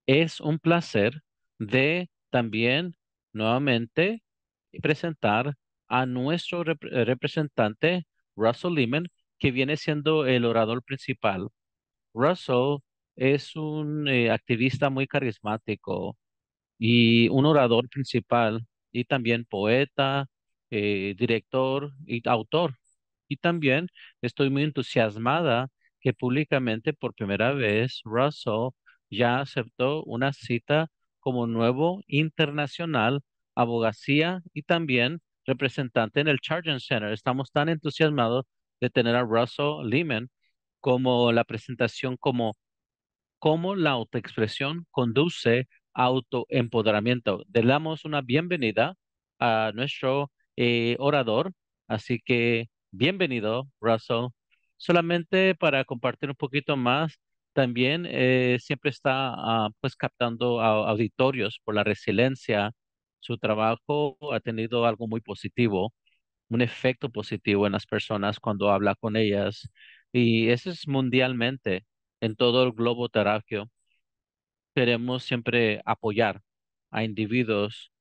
Es un placer de también nuevamente presentar a nuestro representante, Russell Lehman, que viene siendo el orador principal. Russell es un activista muy carismático y un orador principal, y también poeta, director y autor. Y también estoy muy entusiasmada que públicamente por primera vez Russell ya aceptó una cita como nuevo internacional abogacía y también representante en el Charging Center. Estamos tan entusiasmados de tener a Russell Lehman como la presentación como cómo la autoexpresión conduce a autoempoderamiento. Le damos una bienvenida a nuestro orador, así que bienvenido, Russell. Solamente para compartir un poquito más, también siempre está pues captando auditorios por la resiliencia. Su trabajo ha tenido algo muy positivo, un efecto positivo en las personas cuando habla con ellas. Y eso es mundialmente, en todo el globo terráqueo. Queremos siempre apoyar a individuos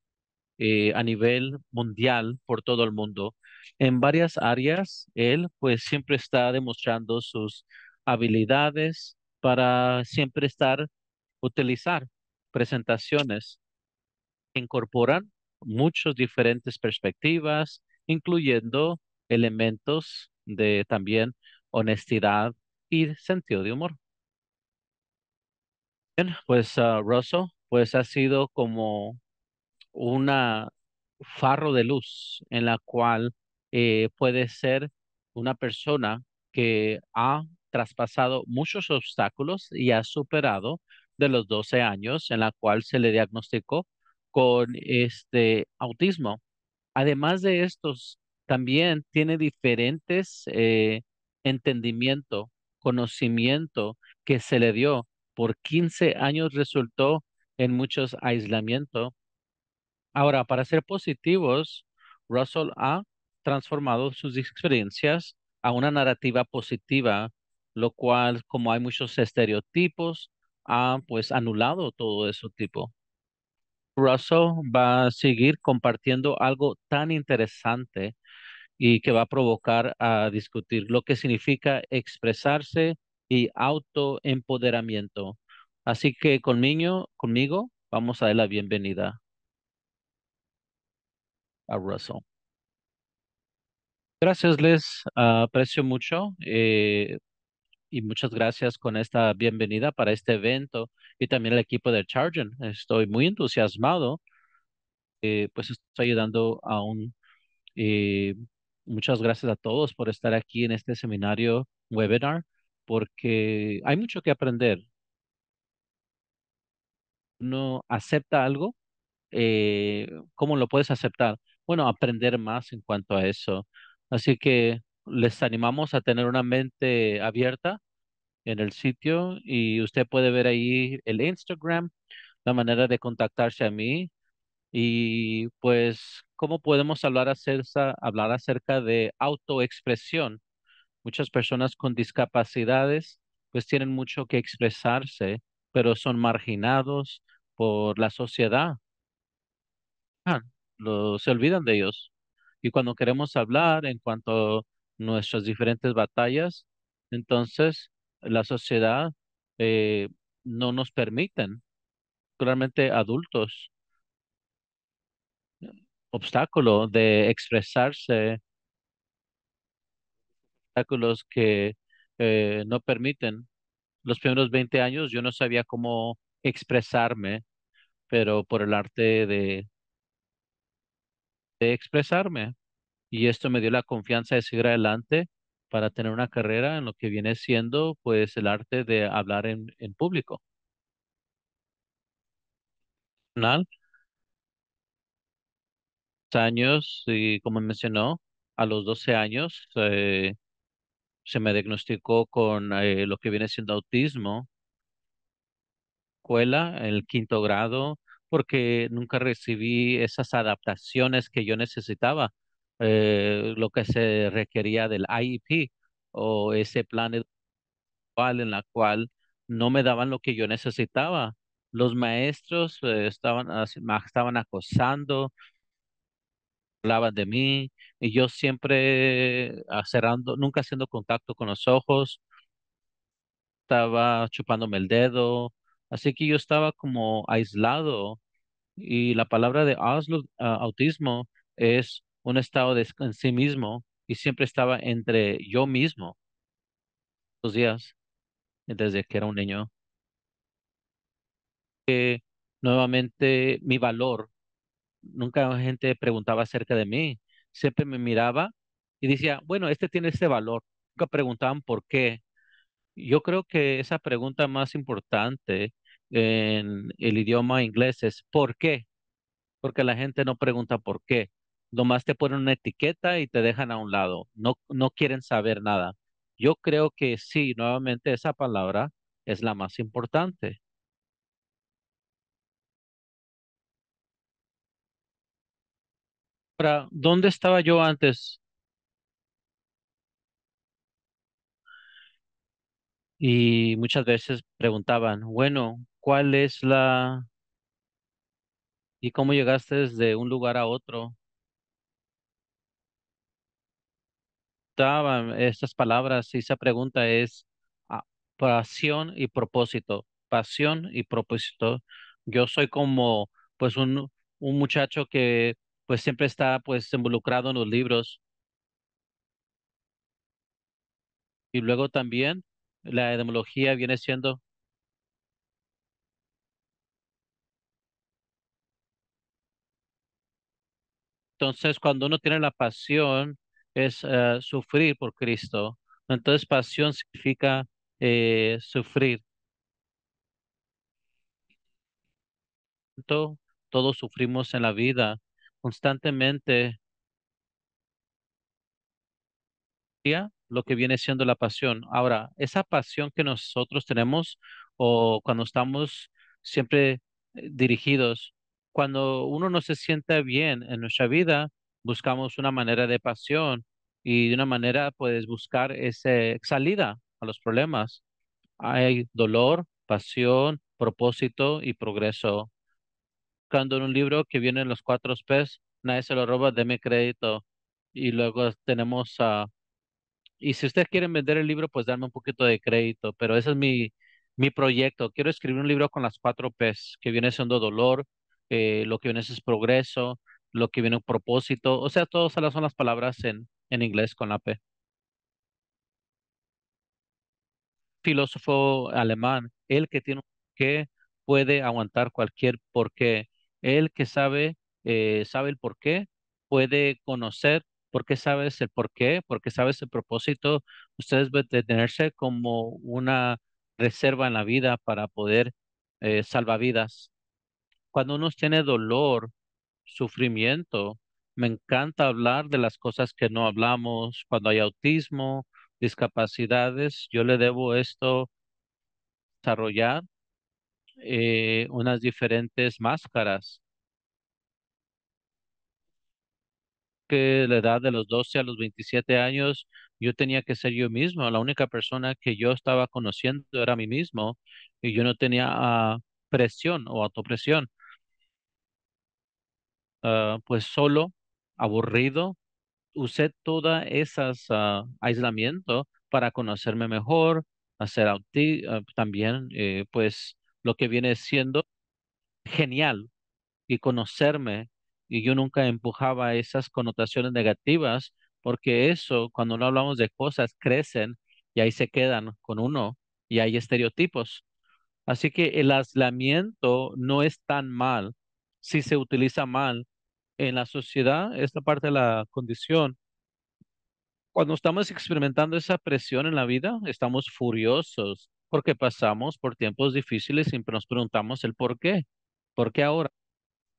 a nivel mundial por todo el mundo. En varias áreas, él pues siempre está demostrando sus habilidades para siempre utilizar presentaciones incorporan muchas diferentes perspectivas, incluyendo elementos de también honestidad y sentido de humor. Bien, pues Russell, pues ha sido como una farro de luz en la cual puede ser una persona que ha traspasado muchos obstáculos y ha superado de los 12 años en la cual se le diagnosticó con este autismo. Además de estos, también tiene diferentes entendimiento, conocimiento que se le dio por 15 años resultó en muchos aislamientos. Ahora, para ser positivos, Russell ha transformado sus experiencias a una narrativa positiva, lo cual, como hay muchos estereotipos, ha pues anulado todo ese tipo. Russell va a seguir compartiendo algo tan interesante y que va a provocar a discutir lo que significa expresarse y autoempoderamiento. Así que conmigo, vamos a dar la bienvenida a Russell. Gracias, Les. Aprecio mucho y muchas gracias con esta bienvenida para este evento y también el equipo de Chargen. Estoy muy entusiasmado, pues estoy ayudando a eh, muchas gracias a todos por estar aquí en este seminario webinar, porque hay mucho que aprender. Uno acepta algo, ¿cómo lo puedes aceptar? Bueno, aprender más en cuanto a eso. Así que les animamos a tener una mente abierta en el sitio y usted puede ver ahí el Instagram, la manera de contactarse a mí y pues cómo podemos hablar acerca de autoexpresión. Muchas personas con discapacidades pues tienen mucho que expresarse, pero son marginados por la sociedad. Ah, se olvidan de ellos. Y cuando queremos hablar en cuanto a nuestras diferentes batallas, entonces la sociedad eh, no nos permiten, claramente adultos, obstáculo de expresarse, obstáculos que no permiten. Los primeros 20 años yo no sabía cómo expresarme, pero por el arte de expresarme. Y esto me dio la confianza de seguir adelante para tener una carrera en lo que viene siendo pues el arte de hablar en público. Al años, y como mencionó, a los 12 años se me diagnosticó con lo que viene siendo autismo, escuela, en el quinto grado, porque nunca recibí esas adaptaciones que yo necesitaba, lo que se requería del IEP o ese plan educacional en la cual no me daban lo que yo necesitaba. los maestros me estaban acosando, hablaban de mí y yo siempre cerrando, nunca haciendo contacto con los ojos, estaba chupándome el dedo, así que yo estaba como aislado y la palabra de autismo es un estado en sí mismo y siempre estaba entre yo mismo los días desde que era un niño. Nuevamente mi valor. Nunca la gente preguntaba acerca de mí. Siempre me miraba y decía, bueno, este tiene este valor. Nunca preguntaban por qué. Yo creo que esa pregunta más importante en el idioma inglés es ¿por qué? Porque la gente no pregunta por qué. Nomás te ponen una etiqueta y te dejan a un lado. No, no quieren saber nada. Yo creo que sí, nuevamente esa palabra es la más importante. Ahora, ¿dónde estaba yo antes? Y muchas veces preguntaban, bueno, ¿cuál es y cómo llegaste de un lugar a otro? Daban estas palabras y esa pregunta es ah, pasión y propósito, pasión y propósito. Yo soy como, pues, un muchacho que, pues, siempre está, pues, involucrado en los libros y luego también la etymología viene siendo. Entonces, cuando uno tiene la pasión, es sufrir por Cristo. Entonces, pasión significa sufrir. Todo- Todos sufrimos en la vida constantemente. Lo que viene siendo la pasión. Ahora, esa pasión que nosotros tenemos o cuando estamos siempre dirigidos, cuando uno no se siente bien en nuestra vida, buscamos una manera de pasión y de una manera puedes buscar esa salida a los problemas. Hay dolor, pasión, propósito y progreso. Cuando en un libro que viene en los cuatro P's, nadie se lo roba, deme crédito. Y luego tenemos y si ustedes quieren vender el libro, pues darme un poquito de crédito, pero ese es mi proyecto. Quiero escribir un libro con las cuatro P's, que viene siendo dolor, lo que viene es progreso, lo que viene propósito, o sea, todas esas son las palabras en inglés con la P. Filósofo alemán, el que tiene un porqué puede aguantar cualquier porqué. El que sabe el porqué, puede conocer por qué sabes el porqué, porque sabes el propósito. Ustedes deben de tenerse como una reserva en la vida para poder salvavidas. Cuando uno tiene dolor, sufrimiento, me encanta hablar de las cosas que no hablamos. Cuando hay autismo, discapacidades, yo le debo esto desarrollar unas diferentes máscaras que la edad de los 12 a los 27 años yo tenía que ser yo mismo. La única persona que yo estaba conociendo era mí mismo y yo no tenía presión o autopresión. Pues solo, aburrido, usé todas esas aislamiento para conocerme mejor, hacer también pues lo que viene siendo genial y conocerme, y yo nunca empujaba esas connotaciones negativas, porque eso, cuando no hablamos de cosas, crecen y ahí se quedan con uno y hay estereotipos. Así que el aislamiento no es tan mal si se utiliza mal en la sociedad, esta parte de la condición. Cuando estamos experimentando esa presión en la vida, estamos furiosos porque pasamos por tiempos difíciles y siempre nos preguntamos el por qué. ¿Por qué ahora?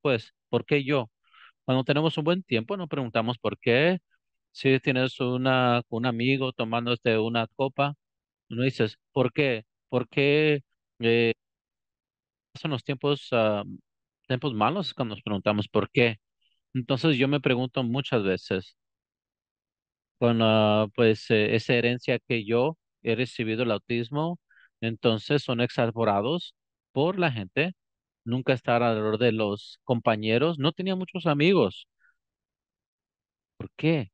Pues, ¿por qué yo? Cuando tenemos un buen tiempo, nos preguntamos por qué. Si tienes un amigo tomándote una copa, no dices, ¿por qué? ¿Por qué son los tiempos malos cuando nos preguntamos por qué? Entonces yo me pregunto muchas veces, con pues esa herencia que yo he recibido el autismo, entonces son exasperados por la gente. nunca estar alrededor de los compañeros. No tenía muchos amigos. ¿Por qué?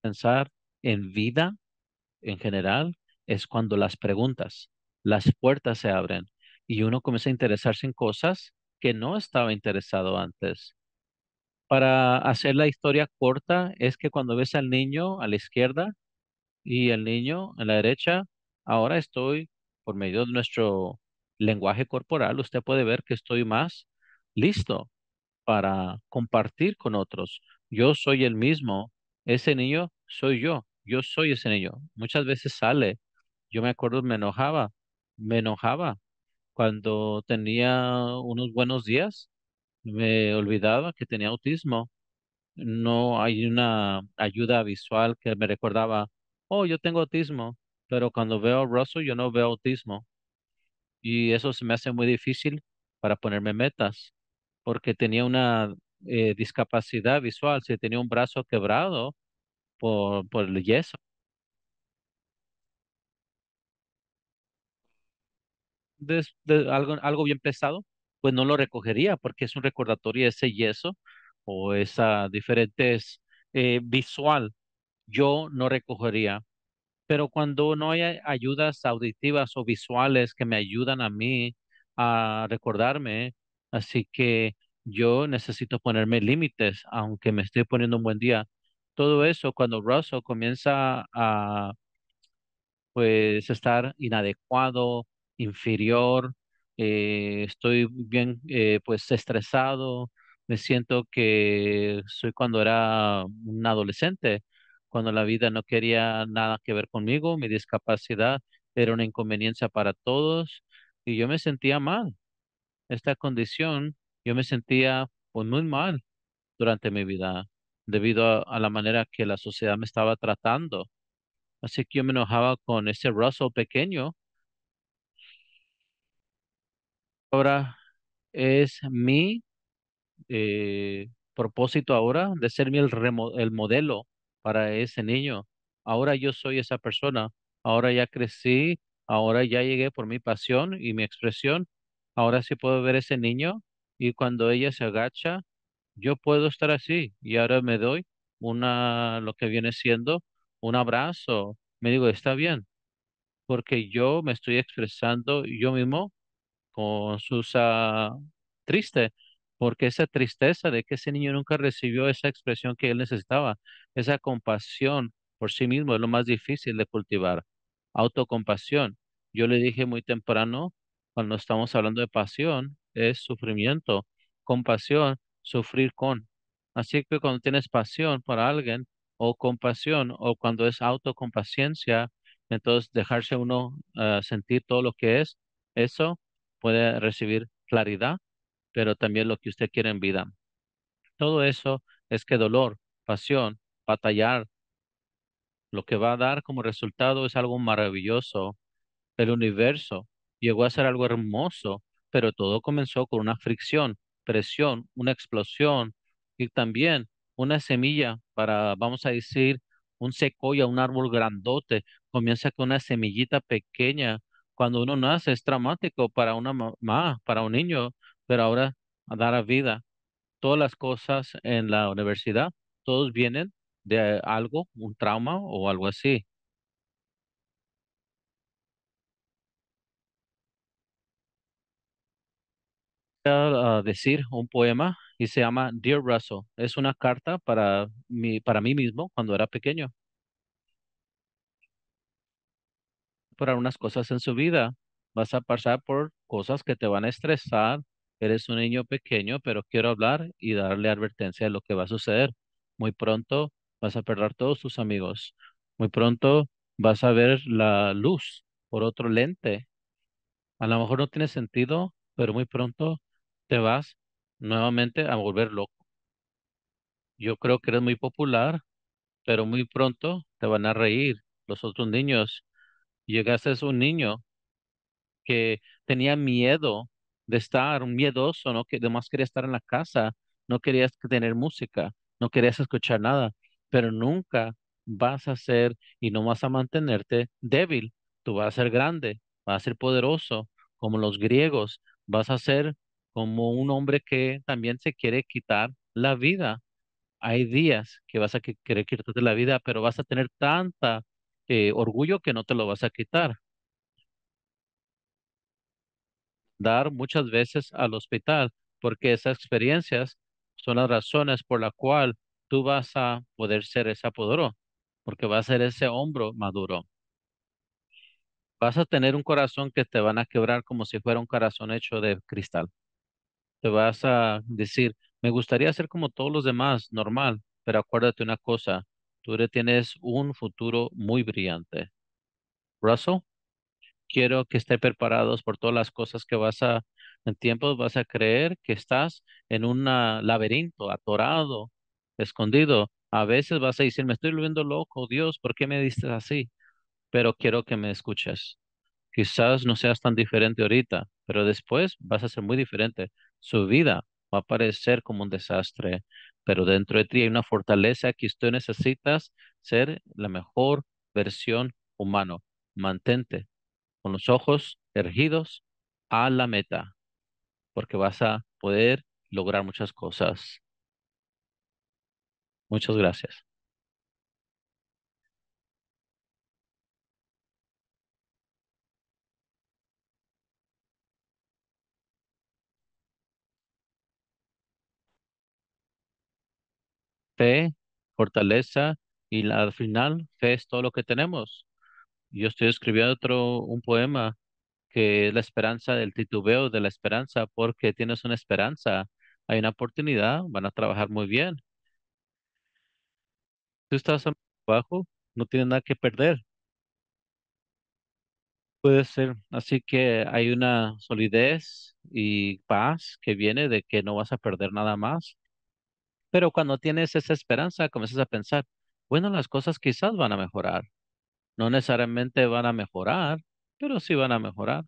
Pensar en vida en general es cuando las puertas se abren y uno comienza a interesarse en cosas que no estaba interesado antes. Para hacer la historia corta, es que cuando ves al niño a la izquierda y el niño a la derecha, ahora estoy, por medio de nuestro lenguaje corporal, usted puede ver que estoy más listo para compartir con otros. Yo soy el mismo, ese niño soy yo soy ese niño. Muchas veces sale, yo me acuerdo, me enojaba cuando tenía unos buenos días, me olvidaba que tenía autismo. No hay una ayuda visual que me recordaba, oh, yo tengo autismo, pero cuando veo a Russell yo no veo autismo. Y eso se me hace muy difícil para ponerme metas, porque tenía una discapacidad visual, si tenía un brazo quebrado por el yeso, algo bien pesado, pues no lo recogería, porque es un recordatorio de ese yeso o esa diferentes visual, yo no recogería. Pero cuando no hay ayudas auditivas o visuales que me ayudan a mí a recordarme, así que yo necesito ponerme límites, aunque me estoy poniendo un buen día. Todo eso, cuando Russell comienza a pues estar inadecuado, inferior, estoy bien pues estresado, me siento que soy cuando era un adolescente, cuando la vida no quería nada que ver conmigo, mi discapacidad era una inconveniencia para todos y yo me sentía mal. Esta condición, yo me sentía pues muy mal durante mi vida debido a la manera que la sociedad me estaba tratando. Así que yo me enojaba con ese Russell pequeño. Ahora es mi propósito ahora de ser el modelo para ese niño. Ahora yo soy esa persona. Ahora ya crecí. Ahora ya llegué por mi pasión y mi expresión. Ahora sí puedo ver ese niño y cuando ella se agacha, yo puedo estar así. Y ahora me doy lo que viene siendo un abrazo. Me digo, está bien, porque yo me estoy expresando yo mismo con sus triste, porque esa tristeza de que ese niño nunca recibió esa expresión que él necesitaba, esa compasión por sí mismo es lo más difícil de cultivar. Autocompasión. Yo le dije muy temprano, cuando estamos hablando de pasión, es sufrimiento. Compasión, sufrir con. Así que cuando tienes pasión para alguien, o compasión, o cuando es autocompaciencia, entonces dejarse uno sentir todo lo que es, eso puede recibir claridad, pero también lo que usted quiere en vida. Todo eso es que dolor, pasión, batallar, lo que va a dar como resultado es algo maravilloso. El universo llegó a ser algo hermoso, pero todo comenzó con una fricción, presión, una explosión y también una semilla para, vamos a decir, un secoya, un árbol grandote, comienza con una semillita pequeña. Cuando uno nace es traumático para una mamá, para un niño, pero ahora a dar a vida. Todas las cosas en la universidad, todos vienen de algo, un trauma o algo así. A decir un poema y se llama Dear Russell. Es una carta para mí mismo cuando era pequeño, para unas cosas en su vida. Vas a pasar por cosas que te van a estresar. Eres un niño pequeño, pero quiero hablar y darle advertencia de lo que va a suceder. Muy pronto vas a perder todos tus amigos. Muy pronto vas a ver la luz por otro lente. A lo mejor no tiene sentido, pero muy pronto te vas nuevamente a volver loco. Yo creo que eres muy popular, pero muy pronto te van a reír los otros niños. Llegaste a ser un niño que tenía miedo de estar, un miedoso, ¿no? Que además quería estar en la casa, no querías tener música, no querías escuchar nada, pero nunca vas a ser y no vas a mantenerte débil, tú vas a ser grande. vas a ser poderoso como los griegos, vas a ser como un hombre que también se quiere quitar la vida. Hay días que vas a querer quitarte la vida, pero vas a tener tanta orgullo que no te lo vas a quitar. Dar muchas veces al hospital, porque esas experiencias son las razones por la cual tú vas a poder ser ese apodoro, porque vas a ser ese hombro maduro. Vas a tener un corazón que te van a quebrar como si fuera un corazón hecho de cristal. Te vas a decir, me gustaría ser como todos los demás, normal, pero acuérdate una cosa, tienes un futuro muy brillante. Russell, quiero que esté preparados por todas las cosas que en tiempos vas a creer que estás en un laberinto, atorado, escondido. A veces vas a decir, me estoy volviendo loco, Dios, ¿por qué me diste así? Pero quiero que me escuches. Quizás no seas tan diferente ahorita, pero después vas a ser muy diferente. Su vida va a parecer como un desastre, pero dentro de ti hay una fortaleza que tú necesitas ser la mejor versión humano. Mantente con los ojos erguidos a la meta, porque vas a poder lograr muchas cosas. Muchas gracias. Fe, fortaleza y al final fe es todo lo que tenemos. Yo estoy escribiendo un poema que es la esperanza del titubeo de la esperanza, porque tienes una esperanza, hay una oportunidad, van a trabajar muy bien. Tú estás abajo, no tienes nada que perder. Puede ser, así que hay una solidez y paz que viene de que no vas a perder nada más. Pero cuando tienes esa esperanza, comienzas a pensar, bueno, las cosas quizás van a mejorar. No necesariamente van a mejorar, pero sí van a mejorar.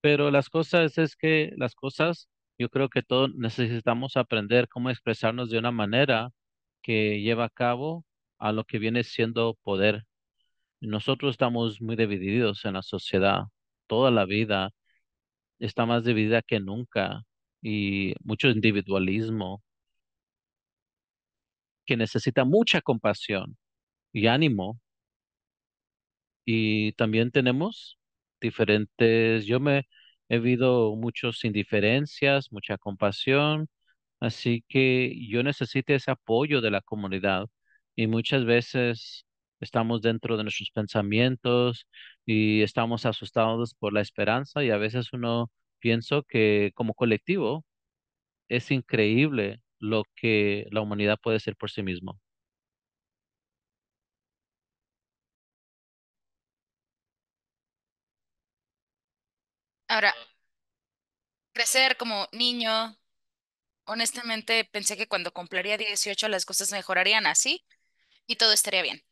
Pero las cosas es que las cosas, yo creo que todos necesitamos aprender cómo expresarnos de una manera que lleva a cabo a lo que viene siendo poder. Nosotros estamos muy divididos en la sociedad. Toda la vida está más dividida que nunca y mucho individualismo que necesita mucha compasión y ánimo. Y también tenemos yo me he visto muchas indiferencias, mucha compasión. Así que yo necesito ese apoyo de la comunidad y muchas veces estamos dentro de nuestros pensamientos y estamos asustados por la esperanza y a veces uno pienso que como colectivo es increíble lo que la humanidad puede ser por sí mismo. Ahora, crecer como niño, honestamente pensé que cuando cumpliría 18 las cosas mejorarían así y todo estaría bien.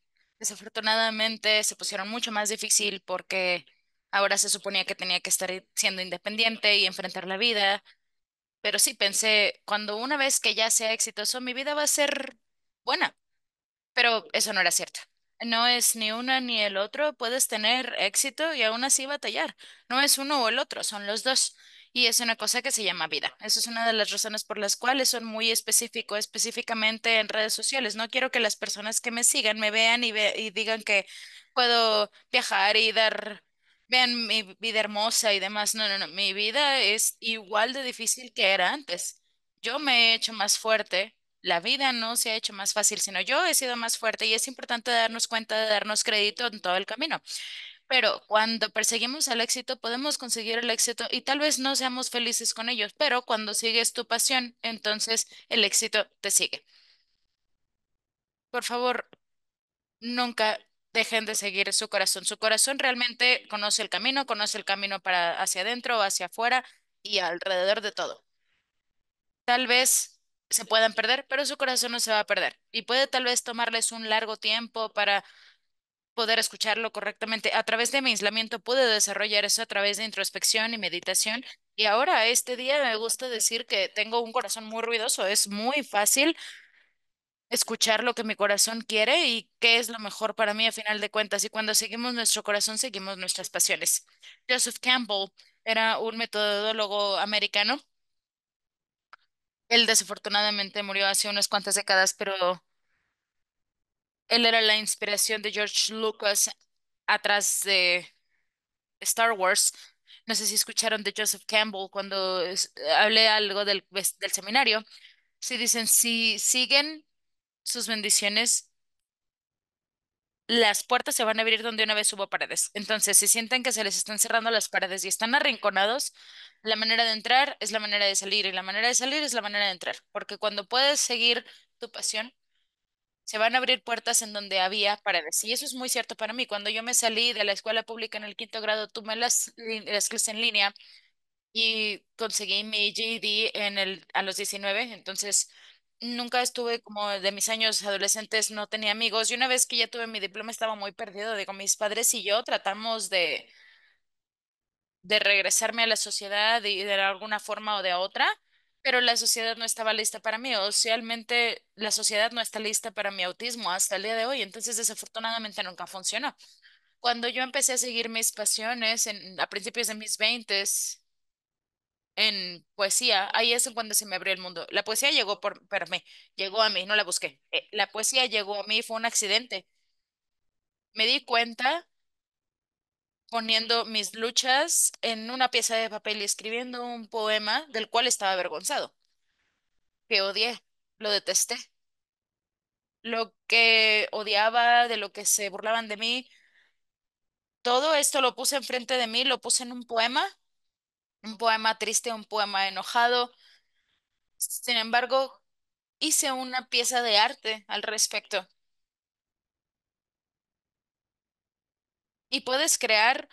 Desafortunadamente se pusieron mucho más difícil porque ahora se suponía que tenía que estar siendo independiente y enfrentar la vida. Pero sí pensé, cuando una vez que ya sea exitoso, mi vida va a ser buena. Pero eso no era cierto. No es ni una ni el otro. Puedes tener éxito y aún así batallar. No es uno o el otro, son los dos. Y es una cosa que se llama vida. Eso es una de las razones por las cuales son muy específico, específicamente en redes sociales. No quiero que las personas que me sigan me vean y digan que puedo viajar y vean mi vida hermosa y demás. No, no, no. Mi vida es igual de difícil que era antes. Yo me he hecho más fuerte. La vida no se ha hecho más fácil, sino yo he sido más fuerte y es importante darnos cuenta de darnos crédito en todo el camino. Pero cuando perseguimos el éxito, podemos conseguir el éxito y tal vez no seamos felices con ellos, pero cuando sigues tu pasión, entonces el éxito te sigue. Por favor, nunca dejen de seguir su corazón. Su corazón realmente conoce el camino para hacia adentro, hacia afuera y alrededor de todo. Tal vez se puedan perder, pero su corazón no se va a perder. Y puede tal vez tomarles un largo tiempo para poder escucharlo correctamente. A través de mi aislamiento pude desarrollar eso a través de introspección y meditación. Y ahora, este día, me gusta decir que tengo un corazón muy ruidoso. Es muy fácil escuchar lo que mi corazón quiere y qué es lo mejor para mí a final de cuentas. Y cuando seguimos nuestro corazón, seguimos nuestras pasiones. Joseph Campbell era un metodólogo americano. Él desafortunadamente murió hace unas cuantas décadas, pero él era la inspiración de George Lucas atrás de Star Wars. No sé si escucharon de Joseph Campbell cuando hablé algo del seminario. Si dicen, si siguen sus bendiciones, las puertas se van a abrir donde una vez hubo paredes. Entonces, si sienten que se les están cerrando las paredes y están arrinconados, la manera de entrar es la manera de salir y la manera de salir es la manera de entrar. Porque cuando puedes seguir tu pasión, se van a abrir puertas en donde había paredes. Y eso es muy cierto para mí. Cuando yo me salí de la escuela pública en el quinto grado, tomé las clases en línea y conseguí mi GED a los 19. Entonces, nunca estuve como de mis años adolescentes, no tenía amigos. Y una vez que ya tuve mi diploma, estaba muy perdido. Digo, mis padres y yo tratamos de regresarme a la sociedad y de alguna forma o de otra, pero la sociedad no estaba lista para mí. O socialmente, la sociedad no está lista para mi autismo hasta el día de hoy. Entonces, desafortunadamente, nunca funcionó. Cuando yo empecé a seguir mis pasiones a principios de mis veintes, en poesía, ahí es cuando se me abrió el mundo. La poesía para mí, llegó a mí, no la busqué. La poesía llegó a mí, fue un accidente. Me di cuenta poniendo mis luchas en una pieza de papel y escribiendo un poema del cual estaba avergonzado, que odié, lo detesté. Lo que odiaba, de lo que se burlaban de mí, todo esto lo puse enfrente de mí, lo puse en un poema triste, un poema enojado. Sin embargo, hice una pieza de arte al respecto. Y puedes crear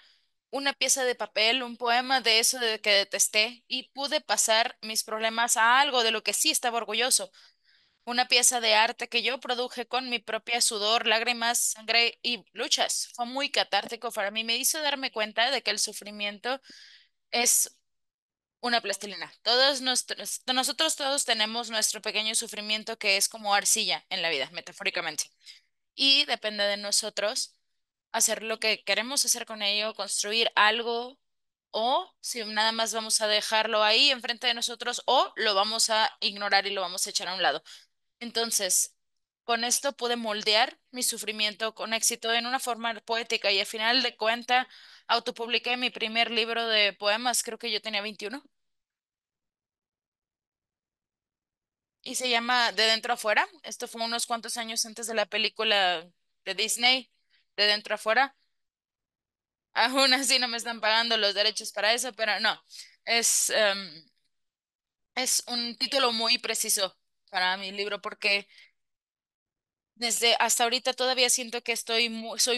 una pieza de papel, un poema de eso de que detesté y pude pasar mis problemas a algo de lo que sí estaba orgulloso. Una pieza de arte que yo produje con mi propia sudor, lágrimas, sangre y luchas. Fue muy catártico para mí. Me hizo darme cuenta de que el sufrimiento es una plastilina. Nosotros todos tenemos nuestro pequeño sufrimiento que es como arcilla en la vida, metafóricamente. Y depende de nosotros hacer lo que queremos hacer con ello, construir algo, o si nada más vamos a dejarlo ahí enfrente de nosotros, o lo vamos a ignorar y lo vamos a echar a un lado. Entonces, con esto pude moldear mi sufrimiento con éxito en una forma poética y al final de cuenta autopubliqué mi primer libro de poemas, creo que yo tenía 21, y se llama De Dentro a Fuera. Esto fue unos cuantos años antes de la película de Disney, De Dentro a Fuera. Aún así no me están pagando los derechos para eso, pero no. Es, es un título muy preciso para mi libro porque desde hasta ahorita todavía siento que soy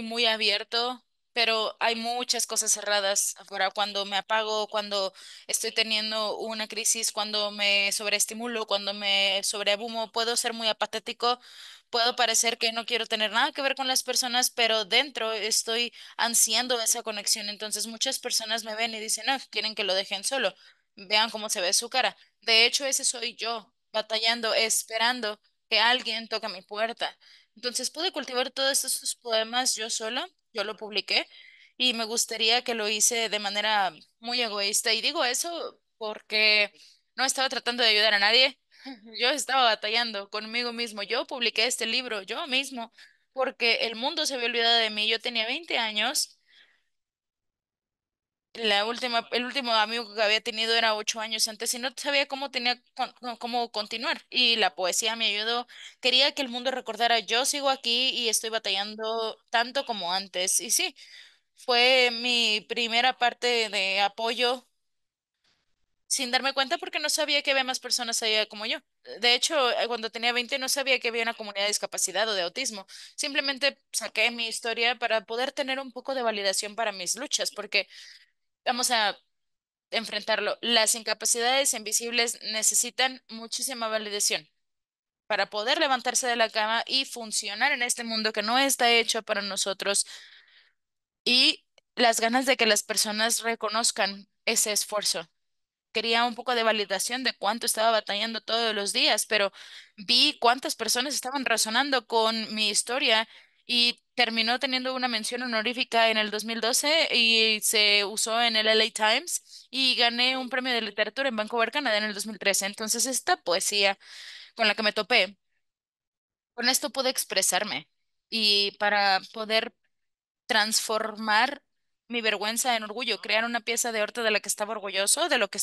muy abierto, pero hay muchas cosas cerradas afuera. Cuando me apago, cuando estoy teniendo una crisis, cuando me sobreestimulo, cuando me sobreabumo, puedo ser muy apatético, puedo parecer que no quiero tener nada que ver con las personas, pero dentro estoy ansiando esa conexión. Entonces muchas personas me ven y dicen, no, quieren que lo dejen solo. Vean cómo se ve su cara. De hecho, ese soy yo, batallando, esperando que alguien toque mi puerta. Entonces pude cultivar todos esos poemas yo sola, yo lo publiqué y me gustaría que lo hice de manera muy egoísta. Y digo eso porque no estaba tratando de ayudar a nadie, yo estaba batallando conmigo mismo. Yo publiqué este libro yo mismo porque el mundo se había olvidado de mí. Yo tenía 20 años. El último amigo que había tenido era 8 años antes y no sabía cómo cómo continuar. Y la poesía me ayudó. Quería que el mundo recordara, yo sigo aquí y estoy batallando tanto como antes. Y sí, fue mi primera parte de apoyo sin darme cuenta porque no sabía que había más personas allá como yo. De hecho, cuando tenía 20 no sabía que había una comunidad de discapacidad o de autismo. Simplemente saqué mi historia para poder tener un poco de validación para mis luchas, porque vamos a enfrentarlo. Las incapacidades invisibles necesitan muchísima validación para poder levantarse de la cama y funcionar en este mundo que no está hecho para nosotros y las ganas de que las personas reconozcan ese esfuerzo. quería un poco de validación de cuánto estaba batallando todos los días, pero vi cuántas personas estaban razonando con mi historia y terminó teniendo una mención honorífica en el 2012 y se usó en el LA Times y gané un premio de literatura en Vancouver, Canadá en el 2013. Entonces, esta poesía con la que me topé, con esto pude expresarme y para poder transformar mi vergüenza en orgullo, crear una pieza de arte de la que estaba orgulloso, de lo que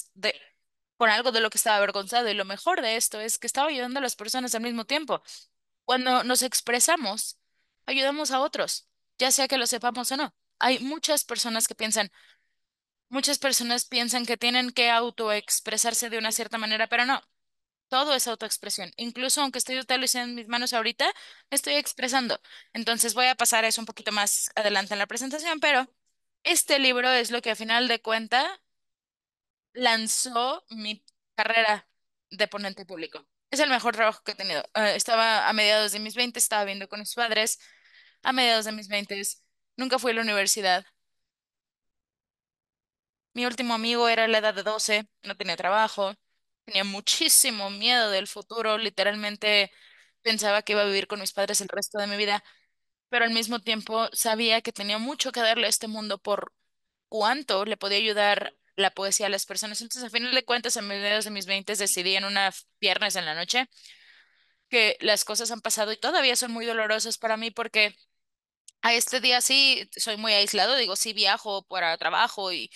con algo de lo que estaba avergonzado. Y lo mejor de esto es que estaba ayudando a las personas al mismo tiempo. Cuando nos expresamos, ayudamos a otros, ya sea que lo sepamos o no. Hay muchas personas piensan que tienen que autoexpresarse de una cierta manera, pero no. Todo es autoexpresión. Incluso aunque estoy utilizando mis manos ahorita, me estoy expresando. Entonces voy a pasar a eso un poquito más adelante en la presentación, pero este libro es lo que a final de cuenta lanzó mi carrera de ponente público. Es el mejor trabajo que he tenido. Estaba a mediados de mis 20, estaba viviendo con mis padres. A mediados de mis 20, nunca fui a la universidad. Mi último amigo era a la edad de 12, no tenía trabajo, tenía muchísimo miedo del futuro, literalmente pensaba que iba a vivir con mis padres el resto de mi vida, pero al mismo tiempo sabía que tenía mucho que darle a este mundo por cuánto le podía ayudar la poesía a las personas. Entonces, a final de cuentas, a mediados de mis 20 decidí en una viernes en la noche que las cosas han pasado y todavía son muy dolorosas para mí porque a este día sí soy muy aislado, digo, sí viajo para trabajo y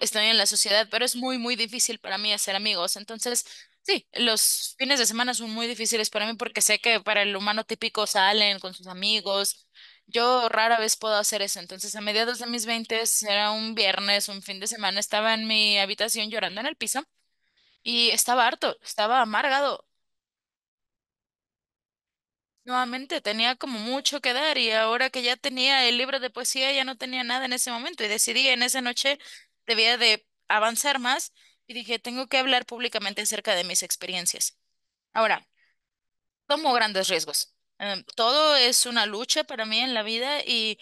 estoy en la sociedad, pero es muy, muy difícil para mí hacer amigos. Entonces, sí, los fines de semana son muy difíciles para mí porque sé que para el humano típico salen con sus amigos. Yo rara vez puedo hacer eso. Entonces, a mediados de mis 20, era un viernes, un fin de semana, estaba en mi habitación llorando en el piso y estaba harto, estaba amargado. Nuevamente tenía como mucho que dar y ahora que ya tenía el libro de poesía ya no tenía nada en ese momento y decidí en esa noche debía de avanzar más y dije, tengo que hablar públicamente acerca de mis experiencias. Ahora, tomo grandes riesgos. Todo es una lucha para mí en la vida y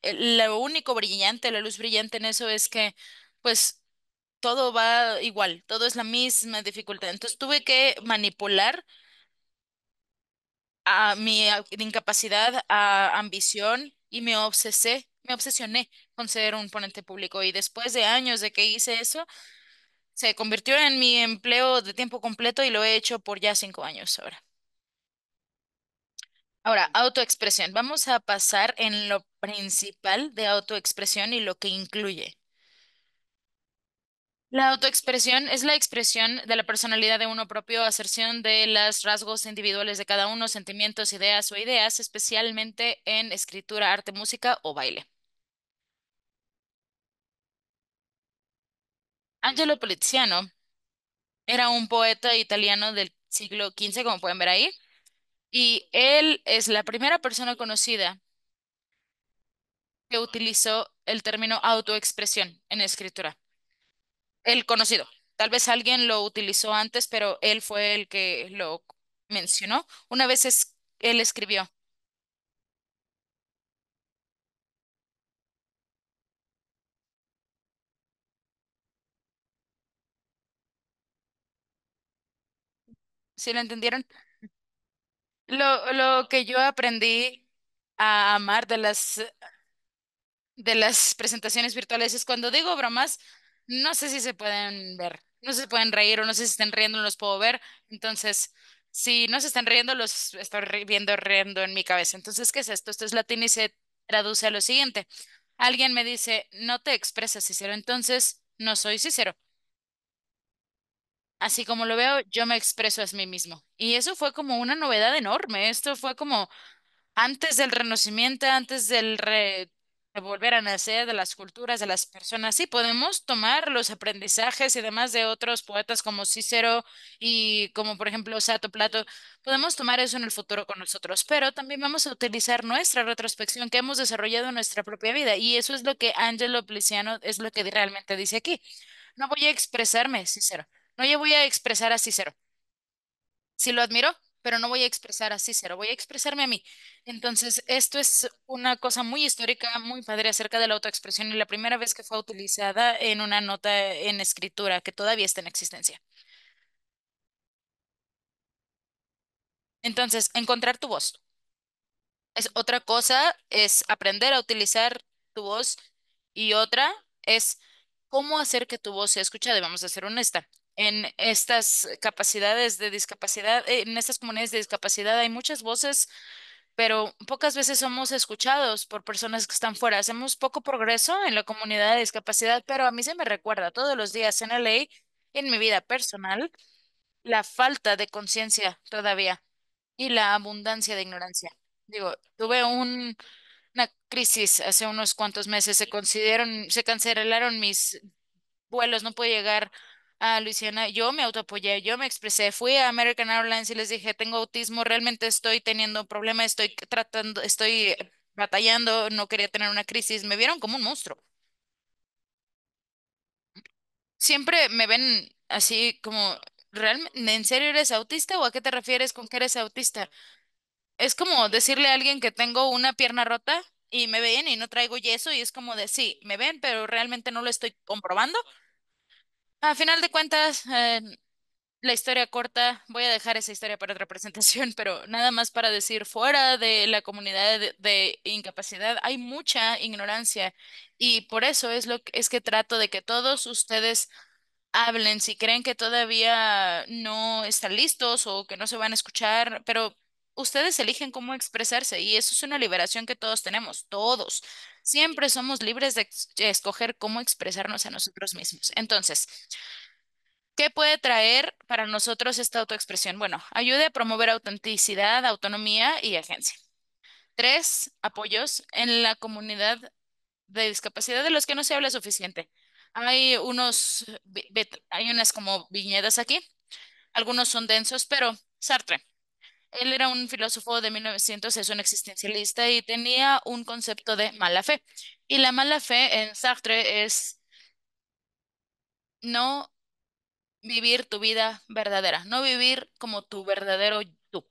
lo único brillante, la luz brillante en eso es que pues todo va igual, todo es la misma dificultad. Entonces tuve que manipular a mi incapacidad, a ambición y me obsesioné con ser un ponente público. Y después de años de que hice eso, se convirtió en mi empleo de tiempo completo y lo he hecho por ya 5 años ahora. Ahora, autoexpresión. Vamos a pasar en lo principal de autoexpresión y lo que incluye. La autoexpresión es la expresión de la personalidad de uno propio, aserción de los rasgos individuales de cada uno, sentimientos, ideas o ideas, especialmente en escritura, arte, música o baile. Angelo Poliziano era un poeta italiano del siglo XV, como pueden ver ahí, y él es la primera persona conocida que utilizó el término autoexpresión en escritura. El conocido. Tal vez alguien lo utilizó antes, pero él fue el que lo mencionó. Una vez él escribió. ¿Sí lo entendieron? Lo que yo aprendí a amar de las presentaciones virtuales es cuando digo bromas, no sé si se pueden ver, no se pueden reír o no sé si están riendo, no los puedo ver. Entonces, si no se están riendo, los estoy riendo en mi cabeza. Entonces, ¿qué es esto? Esto es latín y se traduce a lo siguiente. Alguien me dice, no te expresas sincero, entonces no soy sincero. Así como lo veo, yo me expreso a mí mismo. Y eso fue como una novedad enorme. Esto fue como antes del Renacimiento, antes de volver a nacer, de las culturas, de las personas. Sí, podemos tomar los aprendizajes y demás de otros poetas como Cícero y como por ejemplo Sato Plato. Podemos tomar eso en el futuro con nosotros, pero también vamos a utilizar nuestra retrospección que hemos desarrollado en nuestra propia vida. Y eso es lo que Angelo Pliciano es lo que realmente dice aquí. No voy a expresarme, Cícero. No, yo voy a expresar a Cícero. ¿Sí lo admiro? pero no voy a expresar así cero, voy a expresarme a mí. Entonces, esto es una cosa muy histórica, muy padre acerca de la autoexpresión y la primera vez que fue utilizada en una nota en escritura que todavía está en existencia. Entonces, encontrar tu voz. Es otra cosa, es aprender a utilizar tu voz y otra es cómo hacer que tu voz sea escuchada. Y vamos a ser honesta. En estas capacidades de discapacidad, en estas comunidades de discapacidad hay muchas voces, pero pocas veces somos escuchados por personas que están fuera. Hacemos poco progreso en la comunidad de discapacidad, pero a mí se me recuerda todos los días en la ley, en mi vida personal, la falta de conciencia todavía y la abundancia de ignorancia. Digo, tuve una crisis hace unos cuantos meses. Se cancelaron mis vuelos, no pude llegar a Luisiana. Yo me autoapoyé, yo me expresé, fui a American Airlines y les dije, tengo autismo, realmente estoy teniendo un problema, estoy tratando, estoy batallando, no quería tener una crisis. Me vieron como un monstruo. Siempre me ven así como, ¿realmente, en serio eres autista o a qué te refieres con que eres autista? Es como decirle a alguien que tengo una pierna rota y me ven y no traigo yeso y es como de sí, me ven, pero realmente no lo estoy comprobando. A final de cuentas, la historia corta, voy a dejar esa historia para otra presentación, pero nada más para decir, fuera de la comunidad de incapacidad hay mucha ignorancia y por eso es que trato de que todos ustedes hablen si creen que todavía no están listos o que no se van a escuchar, pero ustedes eligen cómo expresarse y eso es una liberación que todos tenemos, todos. Siempre somos libres de escoger cómo expresarnos a nosotros mismos. Entonces, ¿qué puede traer para nosotros esta autoexpresión? Bueno, ayude a promover autenticidad, autonomía y agencia. Tres, apoyos en la comunidad de discapacidad de los que no se habla suficiente. Hay unas como viñedas aquí, algunos son densos, pero Sartre, él era un filósofo de 1900, es un existencialista y tenía un concepto de mala fe. Y la mala fe en Sartre es no vivir tu vida verdadera, no vivir como tu verdadero tú.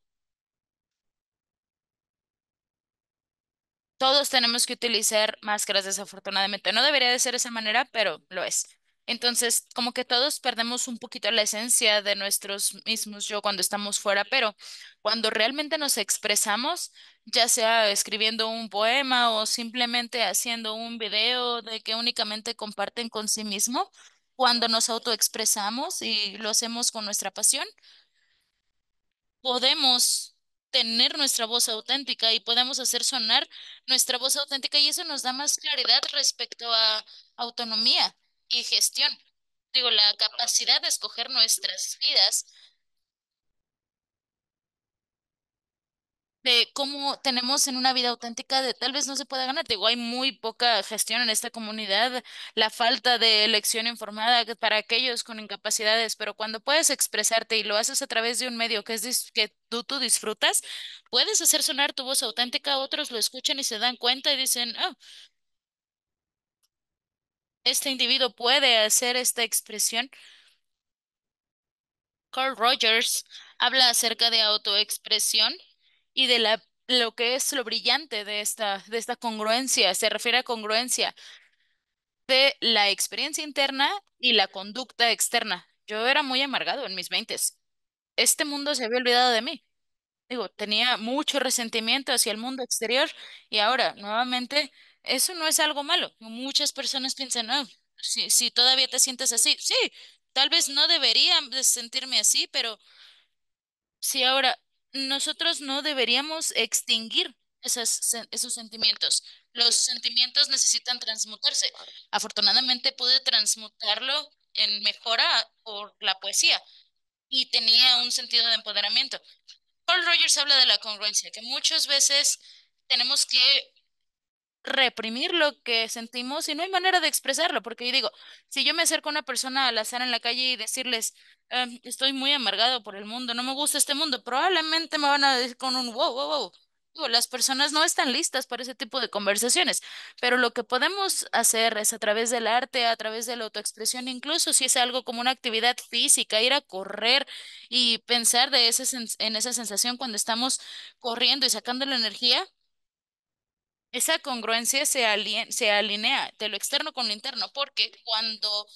Todos tenemos que utilizar máscaras, desafortunadamente. No debería de ser de esa manera, pero lo es. Entonces, como que todos perdemos un poquito la esencia de nuestros mismos yo cuando estamos fuera, pero cuando realmente nos expresamos, ya sea escribiendo un poema o simplemente haciendo un video de que únicamente comparten con sí mismo, cuando nos autoexpresamos y lo hacemos con nuestra pasión, podemos tener nuestra voz auténtica y podemos hacer sonar nuestra voz auténtica y eso nos da más claridad respecto a autonomía y gestión. Digo, la capacidad de escoger nuestras vidas, de cómo tenemos en una vida auténtica de tal vez no se pueda ganar. Digo, hay muy poca gestión en esta comunidad, la falta de elección informada para aquellos con incapacidades, pero cuando puedes expresarte y lo haces a través de un medio que que tú disfrutas, puedes hacer sonar tu voz auténtica, otros lo escuchan y se dan cuenta y dicen, oh, este individuo puede hacer esta expresión. Carl Rogers habla acerca de autoexpresión y de lo que es lo brillante de esta congruencia. Se refiere a congruencia de la experiencia interna y la conducta externa. Yo era muy amargado en mis veintes. Este mundo se había olvidado de mí. Digo, tenía mucho resentimiento hacia el mundo exterior y ahora, nuevamente, eso no es algo malo. Muchas personas piensan, no, si todavía te sientes así, sí, tal vez no debería de sentirme así, pero sí, ahora, nosotros no deberíamos extinguir esos sentimientos. Los sentimientos necesitan transmutarse. Afortunadamente pude transmutarlo en mejora por la poesía y tenía un sentido de empoderamiento. Paul Rogers habla de la congruencia, que muchas veces tenemos que reprimir lo que sentimos y no hay manera de expresarlo, porque yo digo, si yo me acerco a una persona al azar en la calle y decirles, estoy muy amargado por el mundo, no me gusta este mundo", probablemente me van a decir con un wow, wow, wow. Las personas no están listas para ese tipo de conversaciones, pero lo que podemos hacer es a través del arte, a través de la autoexpresión, incluso si es algo como una actividad física, ir a correr y pensar de en esa sensación cuando estamos corriendo y sacando la energía. Esa congruencia se alinea de lo externo con lo interno, porque cuando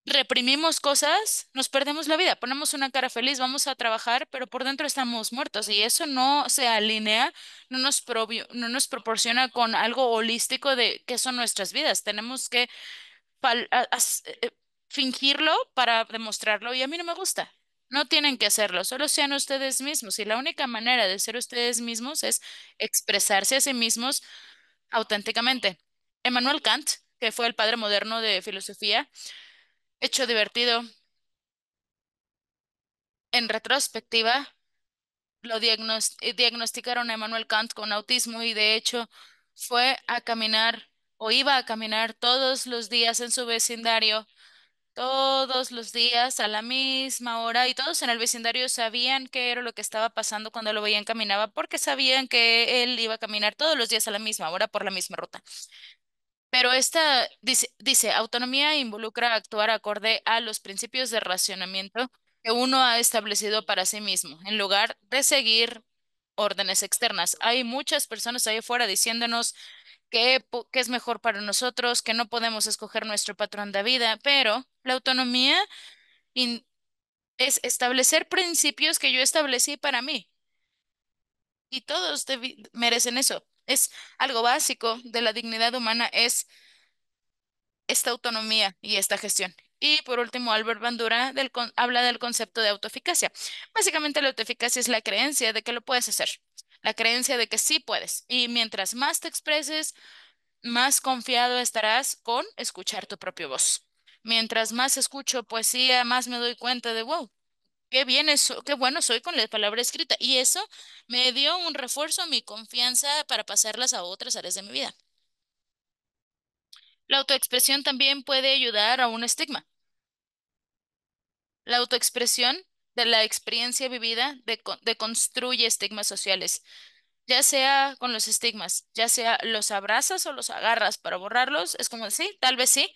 reprimimos cosas, nos perdemos la vida. Ponemos una cara feliz, vamos a trabajar, pero por dentro estamos muertos y eso no se alinea, no nos proporciona con algo holístico de qué son nuestras vidas. Tenemos que fingirlo para demostrarlo y a mí no me gusta. No tienen que hacerlo, solo sean ustedes mismos y la única manera de ser ustedes mismos es expresarse a sí mismos auténticamente. Emmanuel Kant, que fue el padre moderno de filosofía, hecho divertido, en retrospectiva, diagnosticaron a Emmanuel Kant con autismo y de hecho fue a caminar o iba a caminar todos los días en su vecindario, todos los días a la misma hora y todos en el vecindario sabían qué era lo que estaba pasando cuando lo veían caminaba porque sabían que él iba a caminar todos los días a la misma hora por la misma ruta. Pero esta dice, autonomía involucra actuar acorde a los principios de racionamiento que uno ha establecido para sí mismo, en lugar de seguir órdenes externas. Hay muchas personas ahí afuera diciéndonos que es mejor para nosotros, que no podemos escoger nuestro patrón de vida, pero la autonomía in- es establecer principios que yo establecí para mí y todos merecen eso. Es algo básico de la dignidad humana, es esta autonomía y esta gestión. Y por último, Albert Bandura habla del concepto de autoeficacia. Básicamente, la autoeficacia es la creencia de que lo puedes hacer, la creencia de que sí puedes. Y mientras más te expreses, más confiado estarás con escuchar tu propia voz. Mientras más escucho poesía, más me doy cuenta de, wow, qué bueno soy con la palabra escrita. Y eso me dio un refuerzo a mi confianza para pasarlas a otras áreas de mi vida. La autoexpresión también puede ayudar a un estigma. La autoexpresión de la experiencia vivida deconstruye estigmas sociales, ya sea con los estigmas, ya sea los abrazas o los agarras para borrarlos, es como sí, tal vez sí,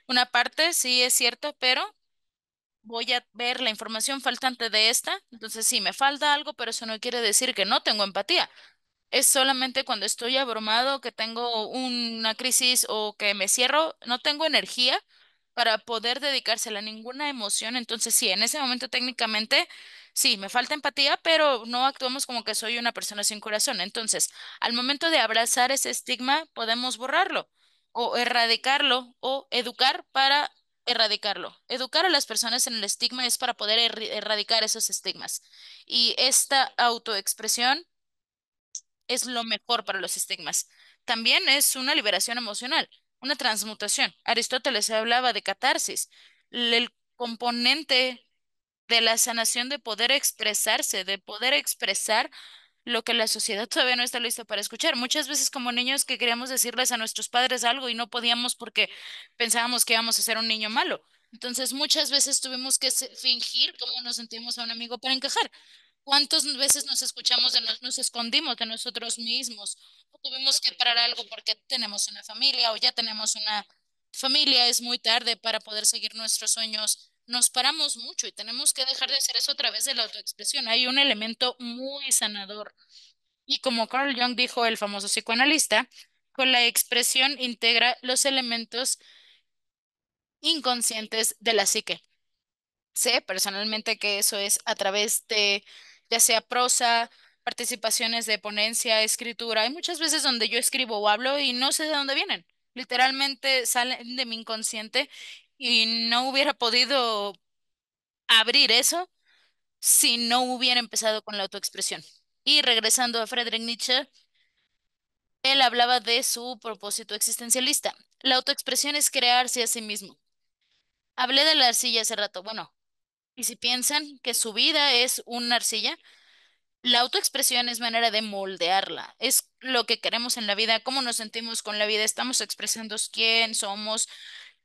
una parte sí es cierto, pero voy a ver la información faltante de esta, entonces sí, me falta algo, pero eso no quiere decir que no tengo empatía. Es solamente cuando estoy abrumado, que tengo una crisis o que me cierro, no tengo energía para poder dedicársela a ninguna emoción. Entonces, sí, en ese momento técnicamente, sí, me falta empatía, pero no actuamos como que soy una persona sin corazón. Entonces, al momento de abrazar ese estigma, podemos borrarlo o erradicarlo o educar para erradicarlo. Educar a las personas en el estigma es para poder erradicar esos estigmas. Y esta autoexpresión es lo mejor para los estigmas. También es una liberación emocional, una transmutación. Aristóteles hablaba de catarsis, el componente de la sanación de poder expresarse, de poder expresar lo que la sociedad todavía no está lista para escuchar. Muchas veces como niños que queríamos decirles a nuestros padres algo y no podíamos porque pensábamos que íbamos a ser un niño malo. Entonces muchas veces tuvimos que fingir cómo nos sentimos a un amigo para encajar. ¿Cuántas veces nos escuchamos, nos escondimos de nosotros mismos? O tuvimos que parar algo porque tenemos una familia o ya tenemos una familia, es muy tarde para poder seguir nuestros sueños. Nos paramos mucho y tenemos que dejar de hacer eso a través de la autoexpresión. Hay un elemento muy sanador. Y como Carl Jung dijo, el famoso psicoanalista, con la expresión integra los elementos inconscientes de la psique. Sé personalmente que eso es a través de ya sea prosa, participaciones de ponencia, escritura. Hay muchas veces donde yo escribo o hablo y no sé de dónde vienen. Literalmente salen de mi inconsciente y no hubiera podido abrir eso si no hubiera empezado con la autoexpresión. Y regresando a Friedrich Nietzsche, él hablaba de su propósito existencialista. La autoexpresión es crearse a sí mismo. Hablé de la arcilla hace rato. Bueno, y si piensan que su vida es una arcilla, la autoexpresión es manera de moldearla. Es lo que queremos en la vida, cómo nos sentimos con la vida. Estamos expresando quién somos,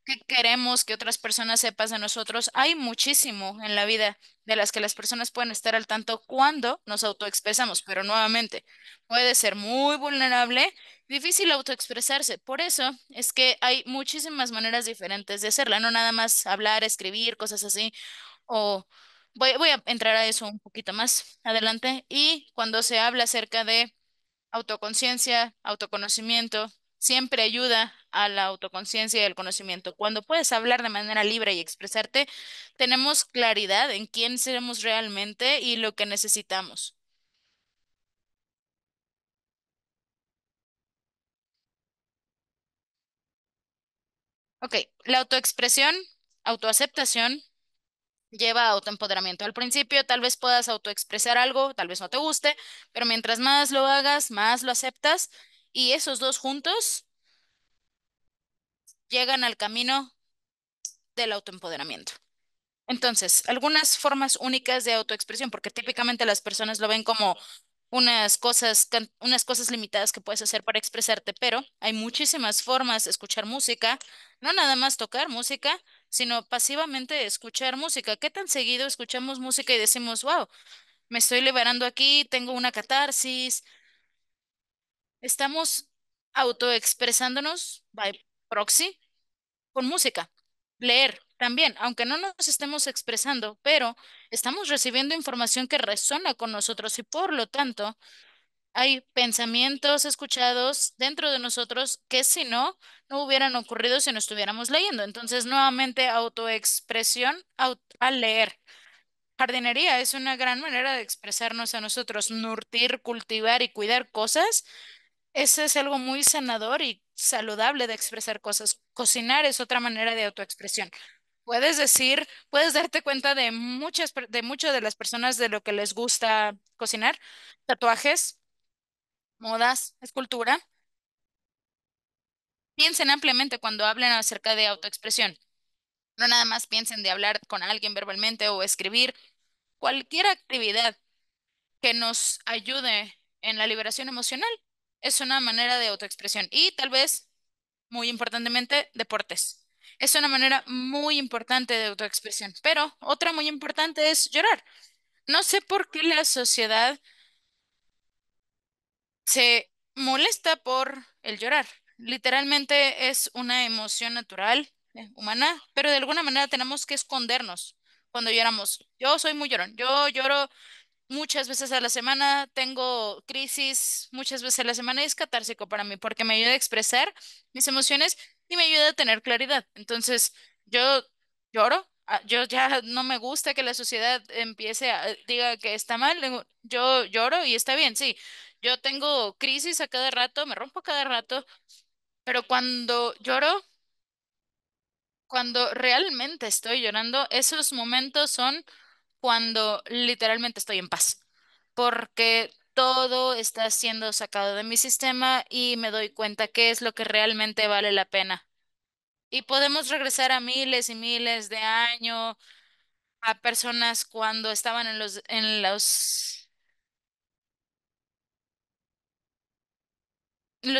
¿Qué queremos que otras personas sepas de nosotros? Hay muchísimo en la vida de las que las personas pueden estar al tanto cuando nos autoexpresamos, pero nuevamente puede ser muy vulnerable, difícil autoexpresarse. Por eso es que hay muchísimas maneras diferentes de hacerla, no nada más hablar, escribir, cosas así, o voy a entrar a eso un poquito más adelante. Y cuando se habla acerca de autoconciencia, autoconocimiento, siempre ayuda a la autoconciencia y al conocimiento. Cuando puedes hablar de manera libre y expresarte, tenemos claridad en quién seremos realmente y lo que necesitamos. Ok, la autoexpresión, autoaceptación lleva a autoempoderamiento. Al principio tal vez puedas autoexpresar algo, tal vez no te guste, pero mientras más lo hagas, más lo aceptas y esos dos juntos llegan al camino del autoempoderamiento. Entonces, algunas formas únicas de autoexpresión, porque típicamente las personas lo ven como unas cosas limitadas que puedes hacer para expresarte, pero hay muchísimas formas de escuchar música, no nada más tocar música, sino pasivamente escuchar música. ¿Qué tan seguido escuchamos música y decimos, wow, me estoy liberando aquí, tengo una catarsis? Estamos autoexpresándonos by proxy con música. Leer también, aunque no nos estemos expresando, pero estamos recibiendo información que resuena con nosotros y por lo tanto hay pensamientos escuchados dentro de nosotros que si no, no hubieran ocurrido si no estuviéramos leyendo. Entonces, nuevamente, autoexpresión al leer. Jardinería es una gran manera de expresarnos a nosotros, nurtir, cultivar y cuidar cosas. Eso es algo muy sanador y saludable de expresar cosas. Cocinar es otra manera de autoexpresión. Puedes decir, puedes darte cuenta de de muchas de las personas de lo que les gusta cocinar, tatuajes, modas, escultura. Piensen ampliamente cuando hablen acerca de autoexpresión. No nada más piensen de hablar con alguien verbalmente o escribir. Cualquier actividad que nos ayude en la liberación emocional es una manera de autoexpresión. Y tal vez, muy importantemente, deportes. Es una manera muy importante de autoexpresión. Pero otra muy importante es llorar. No sé por qué la sociedad se molesta por el llorar. Literalmente es una emoción natural, humana, pero de alguna manera tenemos que escondernos cuando lloramos. Yo soy muy llorón. Yo lloro muchas veces a la semana, tengo crisis muchas veces a la semana y es catársico para mí porque me ayuda a expresar mis emociones y me ayuda a tener claridad. Entonces, yo lloro. Yo ya no me gusta que la sociedad empiece a diga que está mal. Yo lloro y está bien, sí. Yo tengo crisis a cada rato, me rompo a cada rato, pero cuando lloro, cuando realmente estoy llorando, esos momentos son cuando literalmente estoy en paz, porque todo está siendo sacado de mi sistema y me doy cuenta qué es lo que realmente vale la pena. Y podemos regresar a miles y miles de años, a personas cuando estaban en los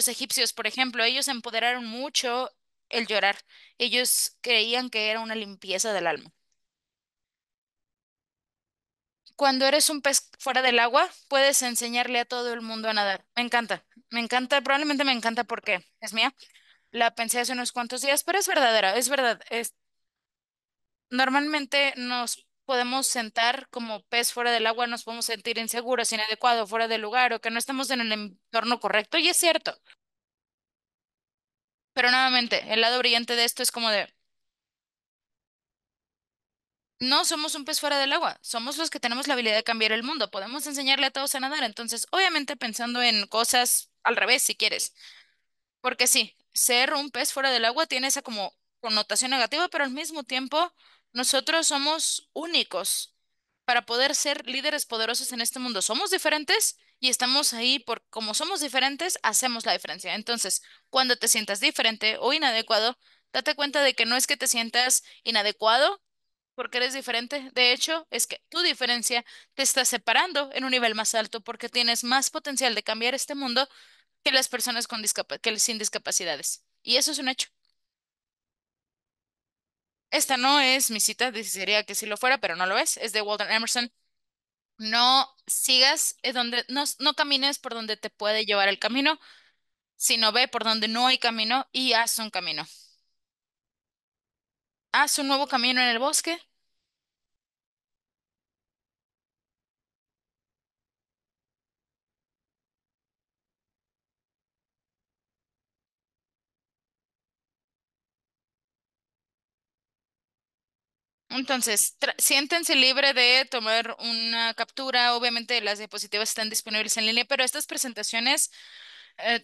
egipcios, por ejemplo, ellos empoderaron mucho el llorar. Ellos creían que era una limpieza del alma. Cuando eres un pez fuera del agua, puedes enseñarle a todo el mundo a nadar. Me encanta, probablemente me encanta porque es mía. La pensé hace unos cuantos días, pero es verdadera, es verdad. Normalmente nos podemos sentar como pez fuera del agua, nos podemos sentir inseguros, inadecuados, fuera del lugar o que no estamos en el entorno correcto, y es cierto. Pero nuevamente, el lado brillante de esto es como de, no somos un pez fuera del agua, somos los que tenemos la habilidad de cambiar el mundo, podemos enseñarle a todos a nadar, entonces, obviamente pensando en cosas al revés, si quieres. Porque sí, ser un pez fuera del agua tiene esa como connotación negativa, pero al mismo tiempo nosotros somos únicos para poder ser líderes poderosos en este mundo. Somos diferentes y estamos ahí por como somos diferentes, hacemos la diferencia. Entonces, cuando te sientas diferente o inadecuado, date cuenta de que no es que te sientas inadecuado porque eres diferente. De hecho, es que tu diferencia te está separando en un nivel más alto porque tienes más potencial de cambiar este mundo que las personas que sin discapacidades. Y eso es un hecho. Esta no es mi cita, desearía que sí lo fuera, pero no lo es de Walter Emerson. No sigas donde, no camines por donde te puede llevar el camino, sino ve por donde no hay camino y haz un camino. Haz un nuevo camino en el bosque. Entonces, siéntense libre de tomar una captura. Obviamente las diapositivas están disponibles en línea, pero estas presentaciones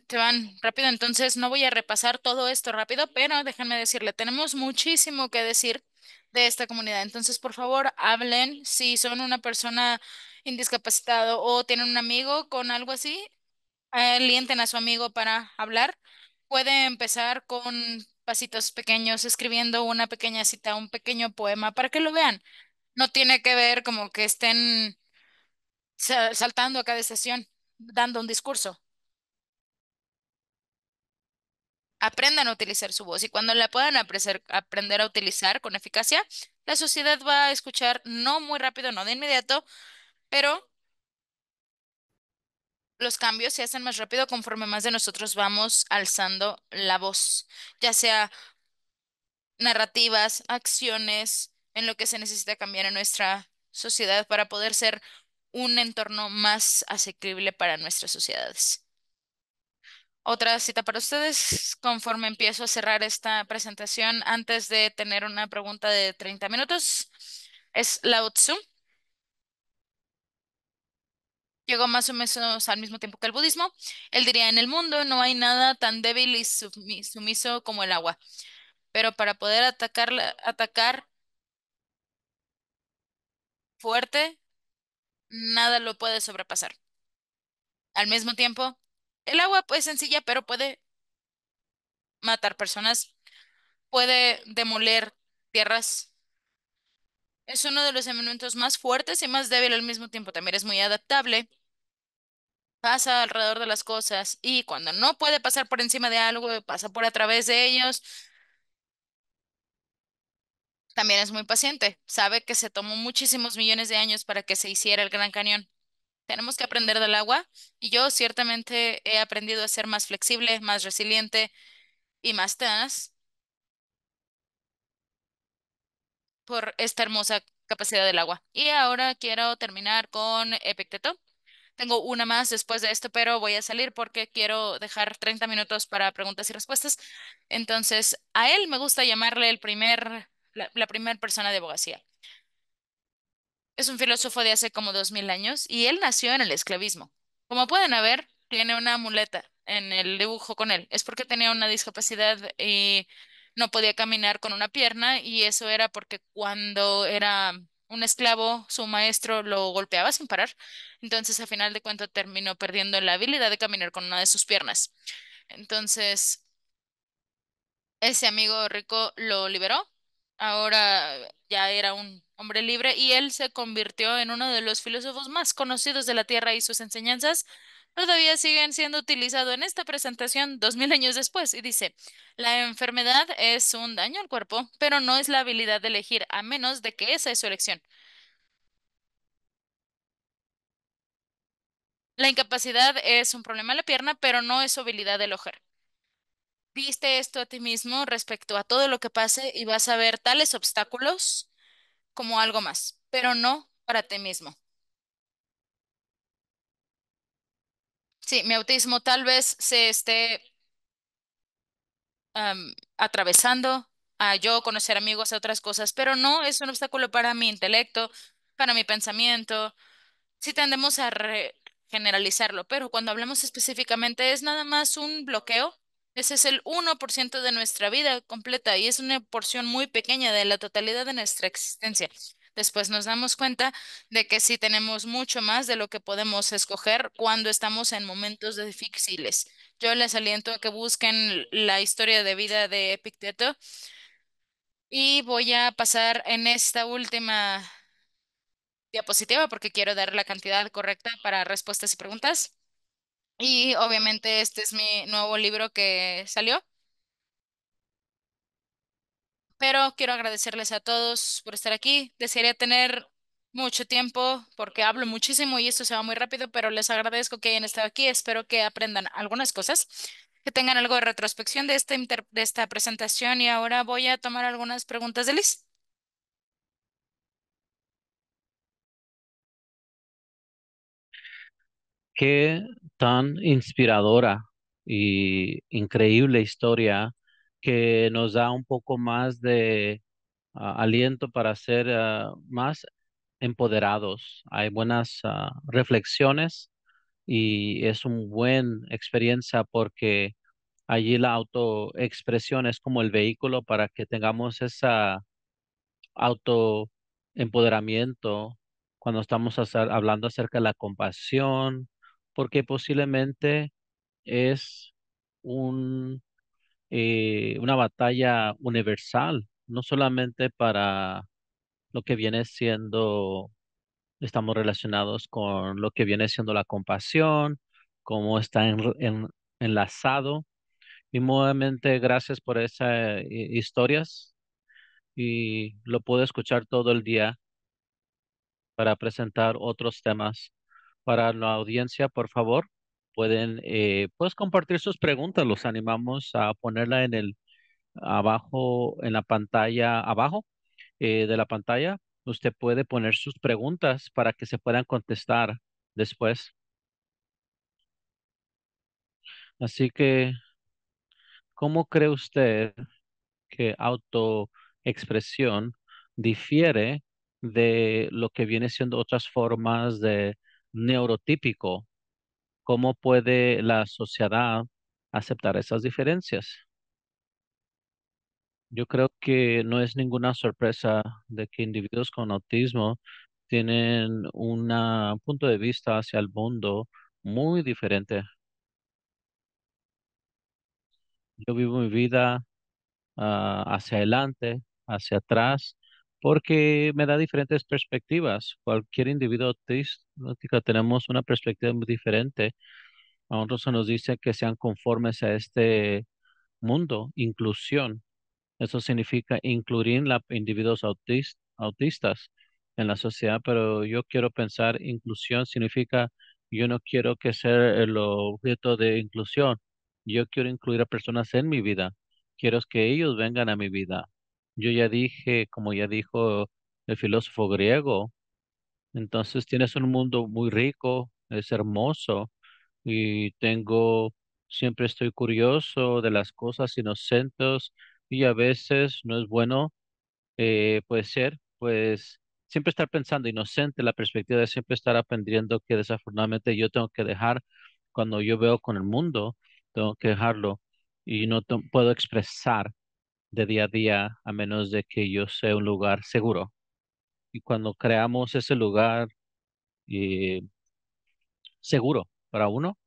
te van rápido, entonces no voy a repasar todo esto rápido, pero déjenme decirle, tenemos muchísimo que decir de esta comunidad. Entonces, por favor, hablen si son una persona indiscapacitado o tienen un amigo con algo así, alienten a su amigo para hablar. Puede empezar con pasitos pequeños, escribiendo una pequeña cita, un pequeño poema para que lo vean. No tiene que ver como que estén saltando a cada estación, dando un discurso. Aprendan a utilizar su voz y cuando la puedan aprender a utilizar con eficacia, la sociedad va a escuchar no muy rápido, no de inmediato, pero los cambios se hacen más rápido conforme más de nosotros vamos alzando la voz, ya sea narrativas, acciones, en lo que se necesita cambiar en nuestra sociedad para poder ser un entorno más asequible para nuestras sociedades. Otra cita para ustedes, conforme empiezo a cerrar esta presentación, antes de tener una pregunta de 30 minutos, es Lao Tzu. Llegó más o menos al mismo tiempo que el budismo. Él diría, en el mundo no hay nada tan débil y sumiso como el agua, pero para poder atacar fuerte, nada lo puede sobrepasar. Al mismo tiempo, el agua pues sencilla, pero puede matar personas, puede demoler tierras. Es uno de los elementos más fuertes y más débil al mismo tiempo. También es muy adaptable, pasa alrededor de las cosas y cuando no puede pasar por encima de algo, pasa por a través de ellos. También es muy paciente. Sabe que se tomó muchísimos millones de años para que se hiciera el Gran Cañón. Tenemos que aprender del agua y yo ciertamente he aprendido a ser más flexible, más resiliente y más tenaz por esta hermosa capacidad del agua. Y ahora quiero terminar con Epicteto. Tengo una más después de esto, pero voy a salir porque quiero dejar 30 minutos para preguntas y respuestas. Entonces, a él me gusta llamarle la primera persona de abogacía. Es un filósofo de hace como 2000 años y él nació en el esclavismo. Como pueden ver, tiene una muleta en el dibujo con él. Es porque tenía una discapacidad y no podía caminar con una pierna y eso era porque cuando era un esclavo, su maestro lo golpeaba sin parar. Entonces, a final de cuentas, terminó perdiendo la habilidad de caminar con una de sus piernas. Entonces, ese amigo rico lo liberó. Ahora ya era un hombre libre y él se convirtió en uno de los filósofos más conocidos de la Tierra y sus enseñanzas todavía siguen siendo utilizados en esta presentación 2000 años después. Y dice, la enfermedad es un daño al cuerpo, pero no es la habilidad de elegir, a menos de que esa es su elección. La incapacidad es un problema en la pierna, pero no es su habilidad de elegir. Viste esto a ti mismo respecto a todo lo que pase y vas a ver tales obstáculos como algo más, pero no para ti mismo. Sí, mi autismo tal vez se esté atravesando a yo conocer amigos, a otras cosas, pero no es un obstáculo para mi intelecto, para mi pensamiento. Sí tendemos a generalizarlo, pero cuando hablamos específicamente es nada más un bloqueo. Ese es el 1% de nuestra vida completa y es una porción muy pequeña de la totalidad de nuestra existencia. Después nos damos cuenta de que sí tenemos mucho más de lo que podemos escoger cuando estamos en momentos difíciles. Yo les aliento a que busquen la historia de vida de Epicteto y voy a pasar en esta última diapositiva porque quiero dar la cantidad correcta para respuestas y preguntas. Y obviamente este es mi nuevo libro que salió. Pero quiero agradecerles a todos por estar aquí. Desearía tener mucho tiempo porque hablo muchísimo y esto se va muy rápido, pero les agradezco que hayan estado aquí. Espero que aprendan algunas cosas, que tengan algo de retrospección de de esta presentación y ahora voy a tomar algunas preguntas de Liz. Qué tan inspiradora y increíble historia que nos da un poco más de aliento para ser más empoderados. Hay buenas reflexiones y es una buena experiencia porque allí la autoexpresión es como el vehículo para que tengamos esa autoempoderamiento cuando estamos hablando acerca de la compasión, porque posiblemente es un, una batalla universal, no solamente para lo que viene siendo, estamos relacionados con lo que viene siendo la compasión, cómo está enlazado. Y nuevamente, gracias por esas historias y lo puedo escuchar todo el día para presentar otros temas. Para la audiencia, por favor, pueden pues compartir sus preguntas. Los animamos a ponerla en el abajo, en la pantalla, abajo de la pantalla. Usted puede poner sus preguntas para que se puedan contestar después. Así que, ¿cómo cree usted que autoexpresión difiere de lo que viene siendo otras formas de neurotípico? ¿Cómo puede la sociedad aceptar esas diferencias? Yo creo que no es ninguna sorpresa de que individuos con autismo tienen un punto de vista hacia el mundo muy diferente. Yo vivo mi vida hacia adelante, hacia atrás, porque me da diferentes perspectivas. Cualquier individuo autista tenemos una perspectiva muy diferente. A nosotros se nos dice que sean conformes a este mundo, inclusión. Eso significa incluir a individuos autistas en la sociedad, pero yo quiero pensar inclusión significa yo no quiero que sea el objeto de inclusión. Yo quiero incluir a personas en mi vida. Quiero que ellos vengan a mi vida. Yo ya dije, como ya dijo el filósofo griego, entonces tienes un mundo muy rico, es hermoso y siempre estoy curioso de las cosas inocentes y a veces no es bueno, puede ser, pues siempre estar pensando inocente, la perspectiva de siempre estar aprendiendo que desafortunadamente yo tengo que dejar cuando yo veo con el mundo, tengo que dejarlo y no puedo expresar de día a día a menos de que yo sea un lugar seguro. Y cuando creamos ese lugar eh, seguro para uno,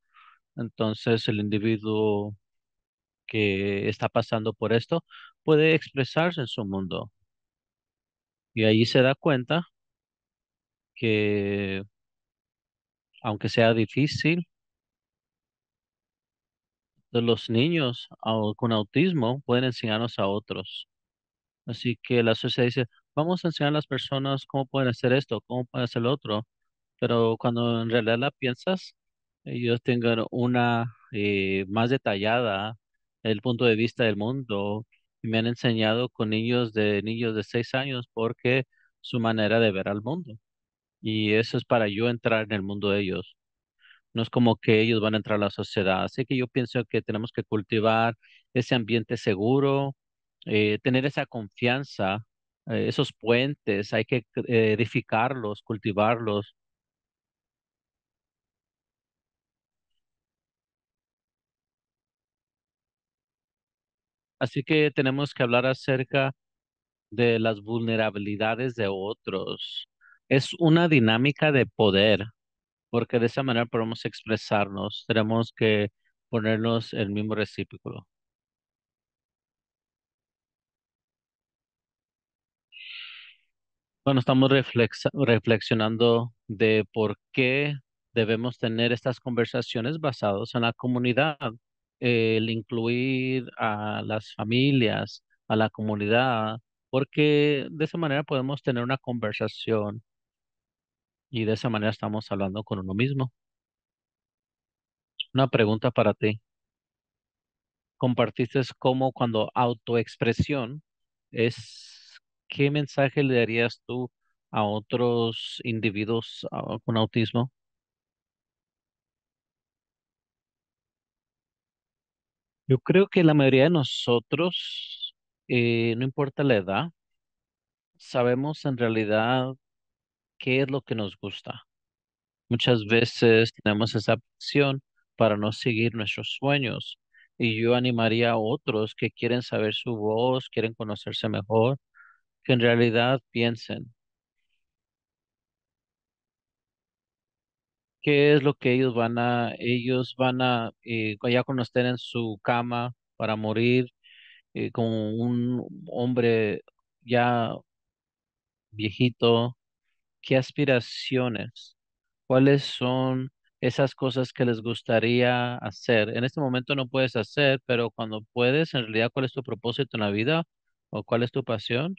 entonces el individuo que está pasando por esto puede expresarse en su mundo y ahí se da cuenta que aunque sea difícil, de los niños con autismo pueden enseñarnos a otros. Así que la sociedad dice, vamos a enseñar a las personas cómo pueden hacer esto, cómo pueden hacer lo otro, pero cuando en realidad la piensas, ellos tengan una más detallada el punto de vista del mundo y me han enseñado con niños de 6 años porque su manera de ver al mundo. Y eso es para yo entrar en el mundo de ellos. No es como que ellos van a entrar a la sociedad. Así que yo pienso que tenemos que cultivar ese ambiente seguro, tener esa confianza, esos puentes, hay que edificarlos, cultivarlos. Así que tenemos que hablar acerca de las vulnerabilidades de otros. Es una dinámica de poder, porque de esa manera podemos expresarnos. Tenemos que ponernos el mismo recíproco. Bueno, estamos reflexionando de por qué debemos tener estas conversaciones basadas en la comunidad, el incluir a las familias, a la comunidad, porque de esa manera podemos tener una conversación y de esa manera estamos hablando con uno mismo. Una pregunta para ti. Compartiste cómo cuando autoexpresión es, ¿qué mensaje le darías tú a otros individuos con autismo? Yo creo que la mayoría de nosotros, no importa la edad, sabemos en realidad qué es lo que nos gusta. Muchas veces tenemos esa presión para no seguir nuestros sueños. Y yo animaría a otros que quieren saber su voz, quieren conocerse mejor, que en realidad piensen qué es lo que ellos van a, ya cuando estén en su cama para morir, como un hombre ya viejito, qué aspiraciones, cuáles son esas cosas que les gustaría hacer. En este momento no puedes hacer, pero cuando puedes, en realidad, ¿cuál es tu propósito en la vida o cuál es tu pasión?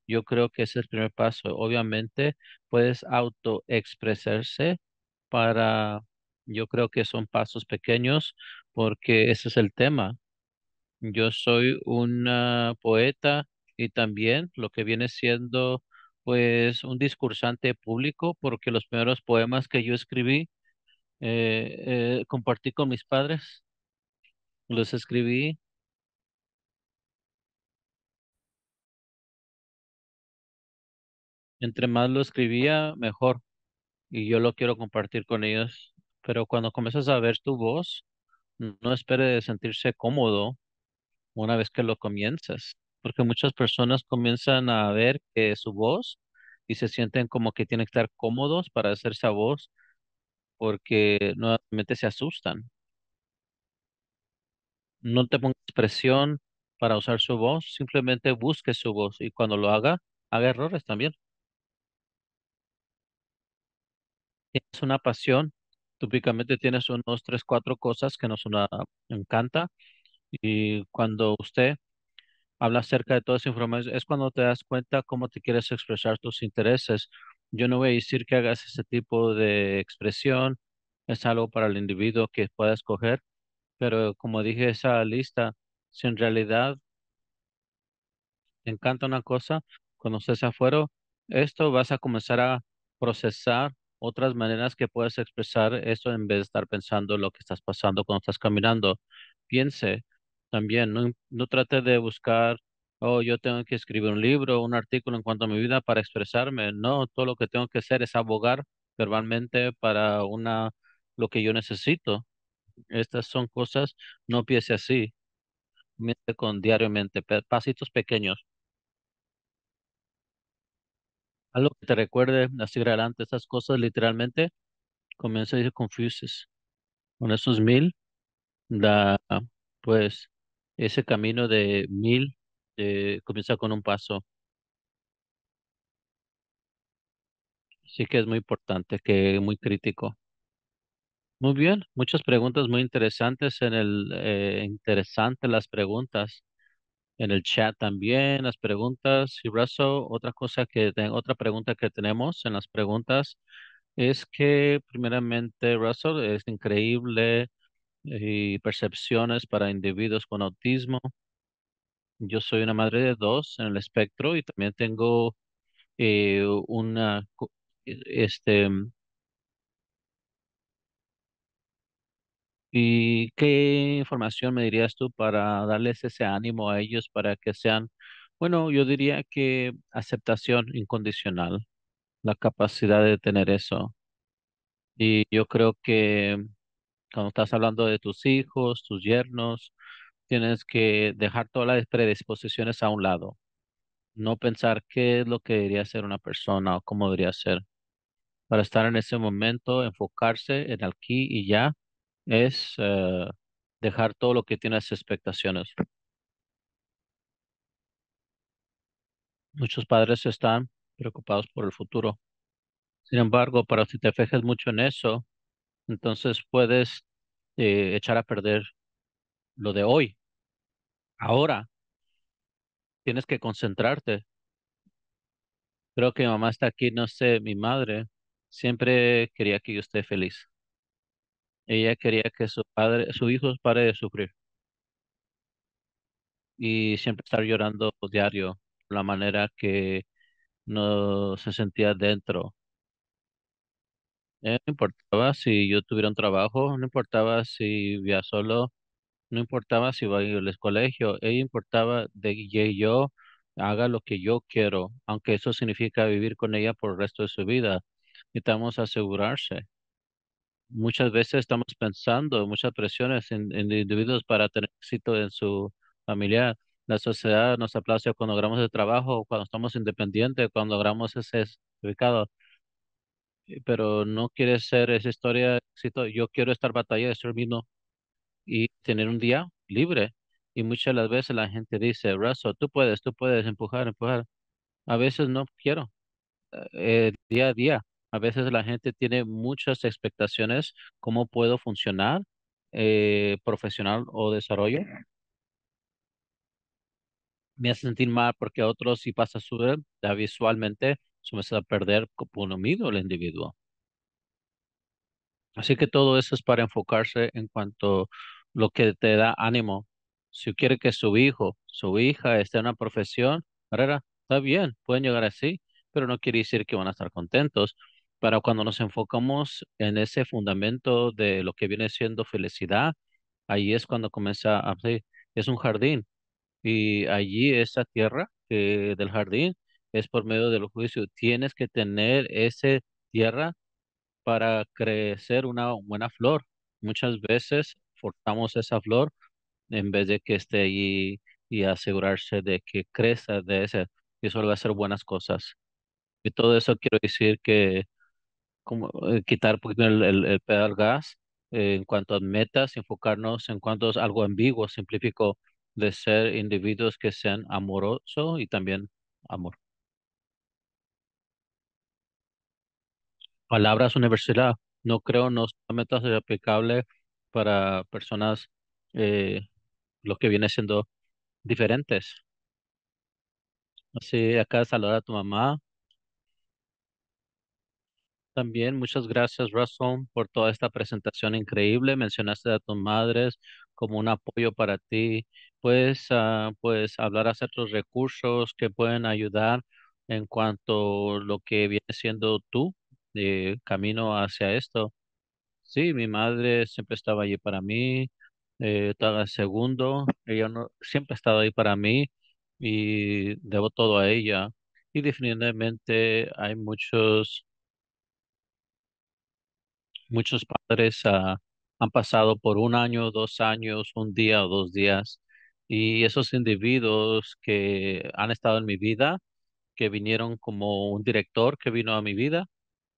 Yo creo que ese es el primer paso. Obviamente, puedes autoexpresarse para, yo creo que son pasos pequeños porque ese es el tema. Yo soy una poeta y también lo que viene siendo pues un discursante público porque los primeros poemas que yo escribí compartí con mis padres, los escribí, entre más lo escribía mejor y yo lo quiero compartir con ellos, pero cuando comienzas a ver tu voz, no espere sentirse cómodo una vez que lo comienzas, porque muchas personas comienzan a ver que su voz y se sienten como que tienen que estar cómodos para hacer esa voz porque nuevamente se asustan. No te pongas presión para usar su voz, simplemente busque su voz y cuando lo haga, haga errores también. Tienes una pasión, típicamente tienes unos tres, cuatro cosas que nos encanta y cuando usted habla acerca de toda esa información, es cuando te das cuenta cómo te quieres expresar tus intereses. Yo no voy a decir que hagas ese tipo de expresión, es algo para el individuo que pueda escoger, pero como dije, esa lista, si en realidad te encanta una cosa, cuando estés afuera, esto vas a comenzar a procesar otras maneras que puedes expresar esto en vez de estar pensando lo que estás pasando cuando estás caminando. Piense también, no trate de buscar, oh, yo tengo que escribir un libro, un artículo en cuanto a mi vida para expresarme. No, todo lo que tengo que hacer es abogar verbalmente para lo que yo necesito. Estas son cosas, no piense así, miente con diariamente, pasitos pequeños. Algo que te recuerde así adelante, esas cosas literalmente comienza a ir confuses. Con esos 1000, da, pues, ese camino de 1000 comienza con un paso. Sí que es muy importante, que muy crítico. Muy bien, muchas preguntas muy interesantes interesantes las preguntas. En el chat también las preguntas. Y Russell, otra pregunta que tenemos en las preguntas es que primeramente, Russell, es increíble y percepciones para individuos con autismo. Yo soy una madre de dos en el espectro y también tengo una, este, ¿y qué información me dirías tú para darles ese ánimo a ellos para que sean, bueno, yo diría que aceptación incondicional, la capacidad de tener eso. Y yo creo que cuando estás hablando de tus hijos, tus yernos, tienes que dejar todas las predisposiciones a un lado, no pensar qué es lo que debería ser una persona o cómo debería ser. Para estar en ese momento, enfocarse en aquí y ya, es dejar todo lo que tienes expectaciones. Muchos padres están preocupados por el futuro. Sin embargo, para si te fijas mucho en eso, entonces puedes echar a perder lo de hoy, ahora. Tienes que concentrarte. Creo que mi mamá está aquí, no sé, mi madre siempre quería que yo esté feliz. Ella quería que su padre, su hijo pare de sufrir y siempre estar llorando diario, la manera que no se sentía dentro. No importaba si yo tuviera un trabajo, no importaba si vivía solo, no importaba si iba a ir al colegio, ella importaba de que yo haga lo que yo quiero, aunque eso significa vivir con ella por el resto de su vida. Necesitamos asegurarse. Muchas veces estamos pensando muchas presiones en individuos para tener éxito en su familia. La sociedad nos aplaude cuando logramos el trabajo, cuando estamos independientes, cuando logramos ese certificado, pero no quiere ser esa historia de éxito. Yo quiero estar batalla de ser mismo y tener un día libre. Y muchas de las veces la gente dice, Russell, tú puedes empujar, empujar. A veces no quiero, día a día. A veces la gente tiene muchas expectaciones, cómo puedo funcionar profesional o desarrollo. Me hace sentir mal porque a otros si pasa su vida, ya visualmente se me va a perder como mido el individuo. Así que todo eso es para enfocarse en cuanto lo que te da ánimo. Si quiere que su hijo, su hija esté en una profesión, carrera, está bien, pueden llegar así, pero no quiere decir que van a estar contentos. Para cuando nos enfocamos en ese fundamento de lo que viene siendo felicidad, ahí es cuando comienza a, sí, es un jardín y allí esa tierra del jardín es por medio del juicio. Tienes que tener esa tierra para crecer una buena flor. Muchas veces forzamos esa flor en vez de que esté allí y asegurarse de que crezca de ese y eso va a hacer buenas cosas. Y todo eso quiero decir que como quitar un poquito el pedal al gas en cuanto a metas, enfocarnos en cuanto a algo ambiguo, simplifico de ser individuos que sean amorosos y también amor. Palabras universidad, no creo, no solamente es aplicable para personas eh, lo que viene siendo diferentes. Así, acá saludar a tu mamá. También muchas gracias, Russell, por toda esta presentación increíble. Mencionaste a tus madres como un apoyo para ti. Puedes, pues, hablar acerca de los recursos que pueden ayudar en cuanto a lo que viene siendo tú, camino hacia esto. Sí, mi madre siempre estaba allí para mí, estaba segundo, ella no, siempre ha estado ahí para mí y debo todo a ella. Y definitivamente hay muchos padres han pasado por un año, 2 años, un día o 2 días y esos individuos que han estado en mi vida, que vinieron como un director que vino a mi vida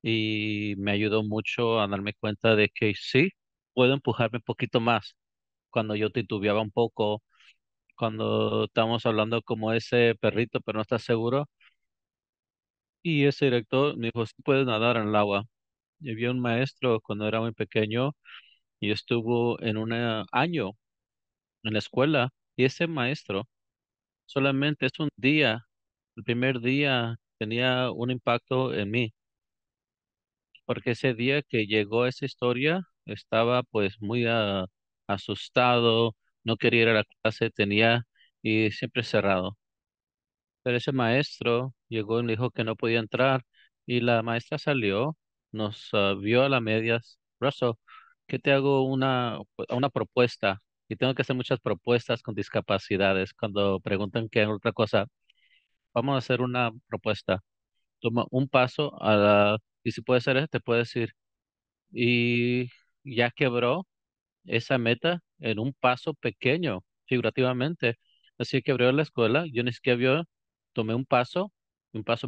y me ayudó mucho a darme cuenta de que sí, puedo empujarme un poquito más cuando yo titubeaba un poco, cuando estábamos hablando como ese perrito, pero no estás seguro. Y ese director me dijo, sí puedes nadar en el agua. Y había un maestro cuando era muy pequeño y estuvo en un año en la escuela y ese maestro solamente es un día, el primer día tenía un impacto en mí, porque ese día que llegó esa historia estaba pues muy asustado, no quería ir a la clase, tenía y siempre cerrado. Pero ese maestro llegó y me dijo que no podía entrar y la maestra salió, nos vio a la medias. Russell, ¿qué te hago una propuesta? Y tengo que hacer muchas propuestas con discapacidades. Cuando preguntan qué otra cosa, vamos a hacer una propuesta. Toma un paso y si puede ser eso, te puedo decir. Y ya quebró esa meta en un paso pequeño, figurativamente. Así que abrió la escuela, yo ni siquiera vio, tomé un paso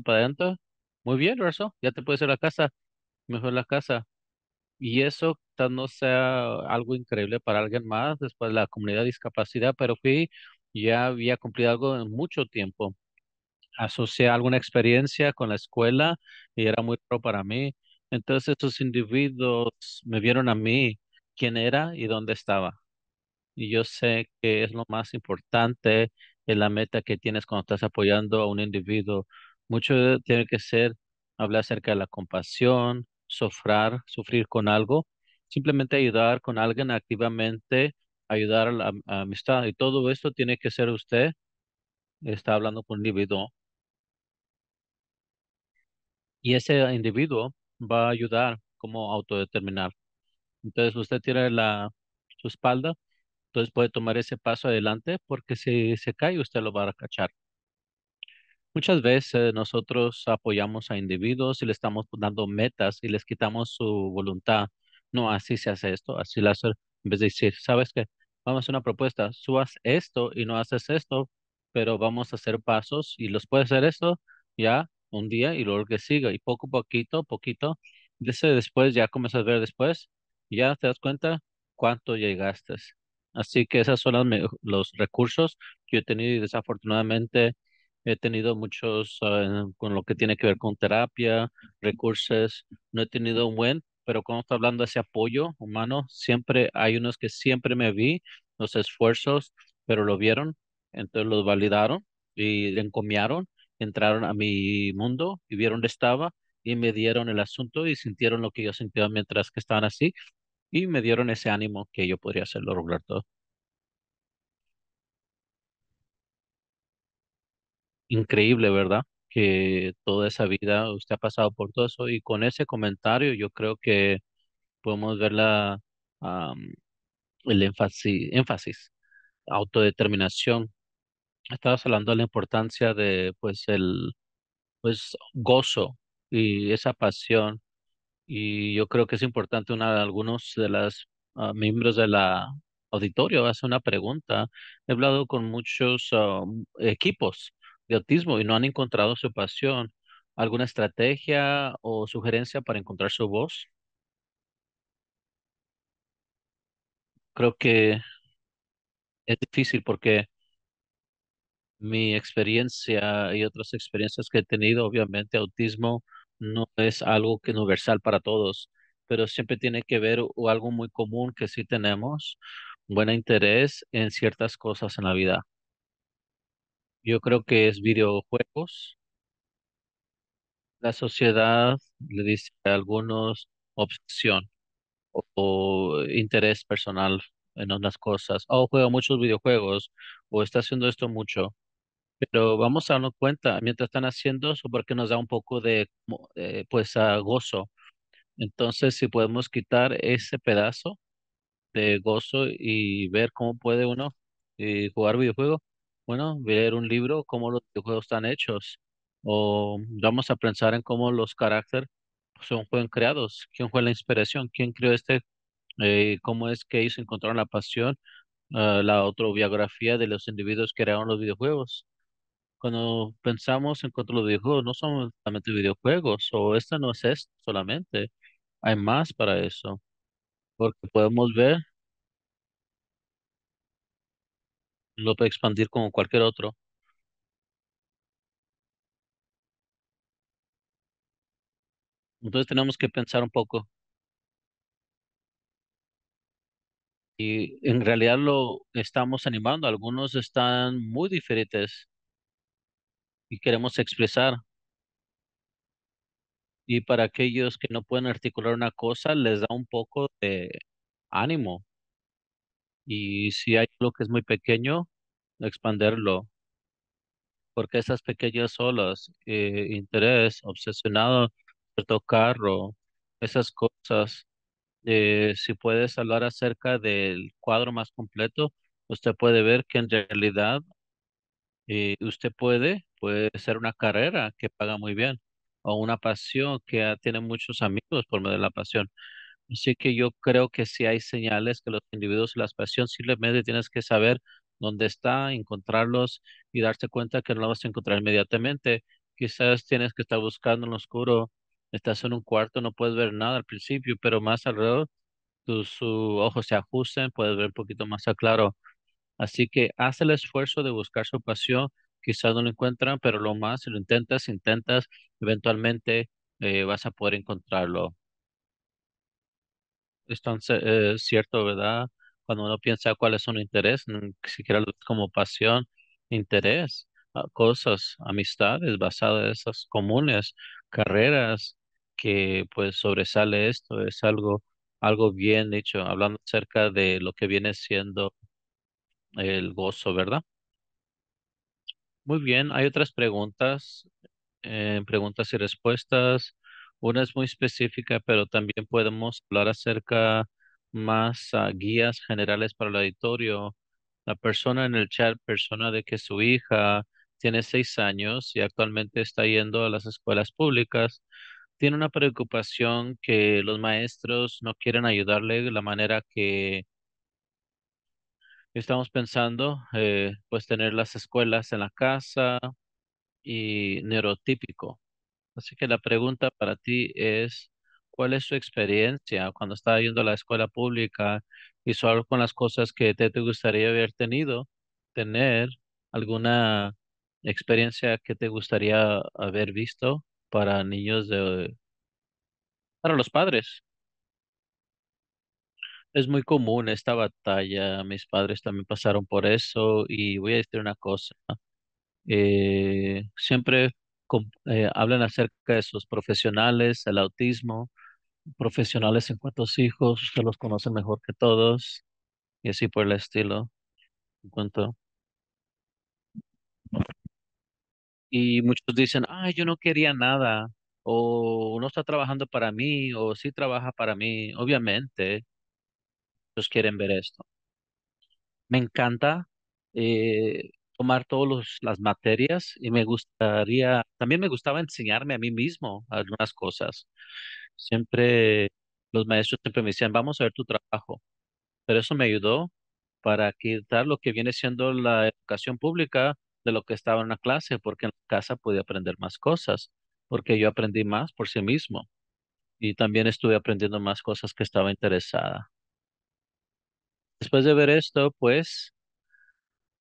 para adentro. Muy bien, Russell, ya te puedes ir a la casa, mejor la casa. Y eso tal no sea algo increíble para alguien más después de la comunidad de discapacidad, pero ya había cumplido algo en mucho tiempo. Asocié alguna experiencia con la escuela y era muy pro para mí. Entonces, esos individuos me vieron a mí, quién era y dónde estaba y yo sé que es lo más importante en la meta que tienes cuando estás apoyando a un individuo. Mucho tiene que ser hablar acerca de la compasión, sufrir con algo, simplemente ayudar con alguien activamente, ayudar a la amistad. Y todo esto tiene que ser usted, está hablando con un individuo, y ese individuo va a ayudar como autodeterminar. Entonces usted tiene su espalda, entonces puede tomar ese paso adelante porque si se cae usted lo va a cachar. Muchas veces nosotros apoyamos a individuos y le estamos dando metas y les quitamos su voluntad. No, así se hace esto, así lo hace. En vez de decir, ¿sabes qué? Vamos a hacer una propuesta. Tú haz esto y no haces esto, pero vamos a hacer pasos y los puedes hacer esto ya un día y luego que siga. Y poco a poquito, poquito, después ya comienzas a ver después, ya te das cuenta cuánto llegaste. Así que esos son los recursos que yo he tenido y desafortunadamente he tenido muchos con lo que tiene que ver con terapia, recursos, no he tenido un buen, pero cuando estoy hablando de ese apoyo humano, siempre hay unos que siempre me vi los esfuerzos, pero lo vieron, entonces los validaron y le encomiaron, entraron a mi mundo y vieron dónde estaba y me dieron el asunto y sintieron lo que yo sentía mientras que estaban así y me dieron ese ánimo que yo podría hacerlo, Roberto. Increíble, ¿verdad? Que toda esa vida usted ha pasado por todo eso y con ese comentario yo creo que podemos ver am, el énfasis, autodeterminación. Estabas hablando de la importancia de pues gozo y esa pasión. Y yo creo que es importante algunos de las miembros de la auditorio hace una pregunta. He hablado con muchos equipos de autismo y no han encontrado su pasión. ¿Alguna estrategia o sugerencia para encontrar su voz? Creo que es difícil porque mi experiencia y otras experiencias que he tenido, obviamente, autismo no es algo que universal para todos, pero siempre tiene que ver o algo muy común que sí tenemos, un buen interés en ciertas cosas en la vida. Yo creo que es videojuegos. La sociedad le dice a algunos obsesión o interés personal en unas cosas. O juega muchos videojuegos o está haciendo esto mucho. Pero vamos a darnos cuenta, mientras están haciendo eso, porque nos da un poco de, pues, gozo. Entonces, si podemos quitar ese pedazo de gozo y ver cómo puede uno jugar videojuegos, bueno, ver un libro, cómo los videojuegos están hechos, o vamos a pensar en cómo los caracteres fueron creados, quién fue la inspiración, quién creó cómo es que ellos encontraron la pasión, la autobiografía de los individuos que crearon los videojuegos. Cuando pensamos en cuanto a los videojuegos, no son solamente videojuegos, o esta no es esto solamente, hay más para eso, porque podemos ver, lo puede expandir como cualquier otro. Entonces tenemos que pensar un poco, y en realidad lo estamos animando, algunos están muy diferentes y queremos expresar, y para aquellos que no pueden articular una cosa, les da un poco de ánimo, y si hay algo que es muy pequeño, expanderlo porque esas pequeñas olas, interés, obsesionado, cierto carro, esas cosas, si puedes hablar acerca del cuadro más completo, usted puede ver que en realidad usted puede ser una carrera que paga muy bien o una pasión que tiene muchos amigos por medio de la pasión. Así que yo creo que si hay señales que los individuos las pasión, simplemente tienes que saber dónde está, encontrarlos y darse cuenta que no lo vas a encontrar inmediatamente. Quizás tienes que estar buscando en lo oscuro, estás en un cuarto, no puedes ver nada al principio, pero más alrededor, tus ojos se ajusten, puedes ver un poquito más a claro. Así que haz el esfuerzo de buscar su pasión, quizás no lo encuentran, pero lo más, si lo intentas, eventualmente vas a poder encontrarlo. Es tan cierto, ¿verdad? Cuando uno piensa cuál es un interés, ni siquiera lo ves como pasión. interés, cosas, amistades basadas en esas comunes carreras que pues sobresale esto, es algo bien dicho, hablando acerca de lo que viene siendo el gozo, ¿verdad? Muy bien, hay otras preguntas, preguntas y respuestas. Una es muy específica, pero también podemos hablar acerca más guías generales para el auditorio. La persona en el chat, persona de que su hija tiene 6 años y actualmente está yendo a las escuelas públicas, tiene una preocupación que los maestros no quieren ayudarle de la manera que estamos pensando, pues tener las escuelas en la casa y neurotípico. Así que la pregunta para ti es, ¿cuál es su experiencia cuando estaba yendo a la escuela pública? ¿Hizo algo con las cosas que te gustaría haber tenido? ¿Tener alguna experiencia que te gustaría haber visto para para los padres? Es muy común esta batalla. Mis padres también pasaron por eso y voy a decir una cosa. Siempre hablan acerca de sus profesionales, el autismo, profesionales en cuanto a hijos, usted los conoce mejor que todos, y así por el estilo. En cuanto, y muchos dicen, ay, yo no quería nada, o no está trabajando para mí, o sí trabaja para mí. Obviamente, ellos quieren ver esto. Me encanta tomar todas las materias y también me gustaba enseñarme a mí mismo algunas cosas. Siempre, los maestros siempre me decían, vamos a ver tu trabajo, pero eso me ayudó para quitar lo que viene siendo la educación pública de lo que estaba en la clase, porque en la casa podía aprender más cosas, porque yo aprendí más por sí mismo y también estuve aprendiendo más cosas que estaba interesada. Después de ver esto, pues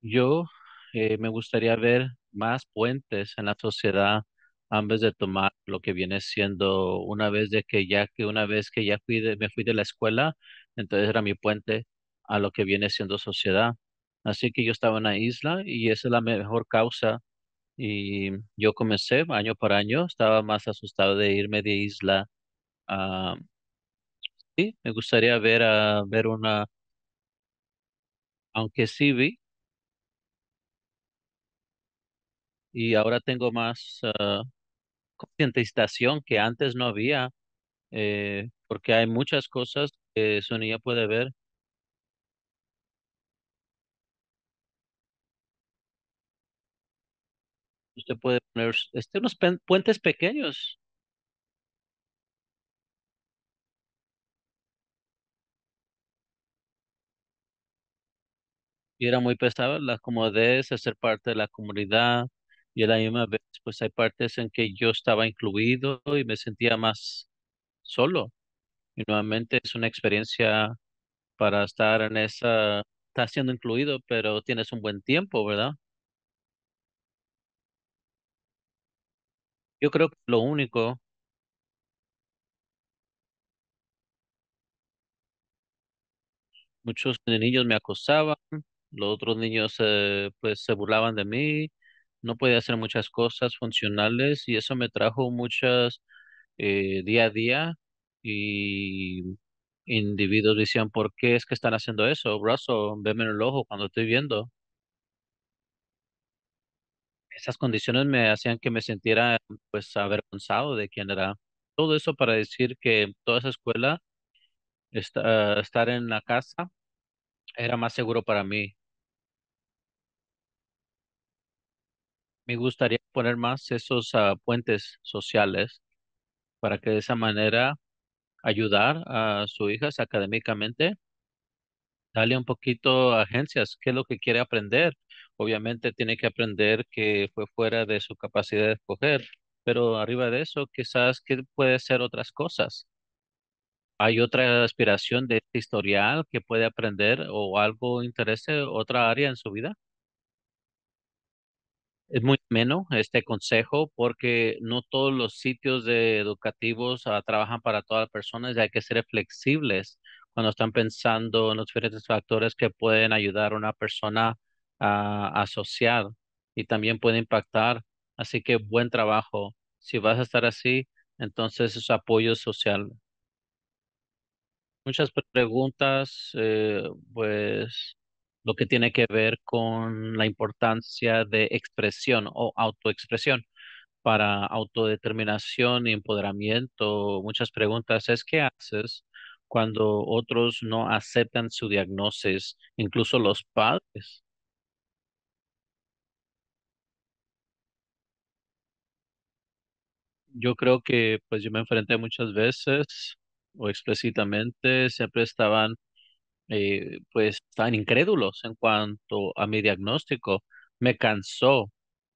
yo me gustaría ver más puentes en la sociedad antes de tomar lo que viene siendo una vez que ya me fui de la escuela, entonces era mi puente a lo que viene siendo sociedad. Así que yo estaba en la isla y esa es la mejor causa. Y yo comencé año por año, estaba más asustado de irme de isla. a sí, me gustaría ver aunque sí vi, y ahora tengo más concientización que antes no había, porque hay muchas cosas que su niña puede ver. Usted puede poner unos puentes pequeños y era muy pesado la comodez de ser parte de la comunidad y a la misma vez pues hay partes en que yo estaba incluido y me sentía más solo. Y nuevamente es una experiencia para estar estás siendo incluido, pero tienes un buen tiempo, ¿verdad? Yo creo que lo único, muchos niños me acosaban, los otros niños pues se burlaban de mí, no podía hacer muchas cosas funcionales y eso me trajo muchas día a día y individuos decían, ¿por qué es que están haciendo eso? Russell, veme en el ojo cuando estoy viendo. Esas condiciones me hacían que me sintiera pues avergonzado de quién era. Todo eso para decir que toda esa escuela, estar en la casa, era más seguro para mí. Me gustaría poner más esos puentes sociales para que de esa manera ayudar a sus hijas académicamente, darle un poquito a agencias, qué es lo que quiere aprender. Obviamente tiene que aprender que fue fuera de su capacidad de escoger, pero arriba de eso, quizás que puede ser otras cosas. ¿Hay otra aspiración de este historial que puede aprender o algo interese otra área en su vida? Es muy menos este consejo porque no todos los sitios educativos trabajan para todas las personas y hay que ser flexibles cuando están pensando en los diferentes factores que pueden ayudar a una persona asociar y también puede impactar. Así que buen trabajo. Si vas a estar así, entonces es apoyo social. Muchas preguntas, pues lo que tiene que ver con la importancia de expresión o autoexpresión para autodeterminación y empoderamiento. Muchas preguntas es ¿qué haces cuando otros no aceptan su diagnosis, incluso los padres? Yo creo que pues yo me enfrenté muchas veces o explícitamente, siempre estaban pues estaban incrédulos en cuanto a mi diagnóstico. Me cansó,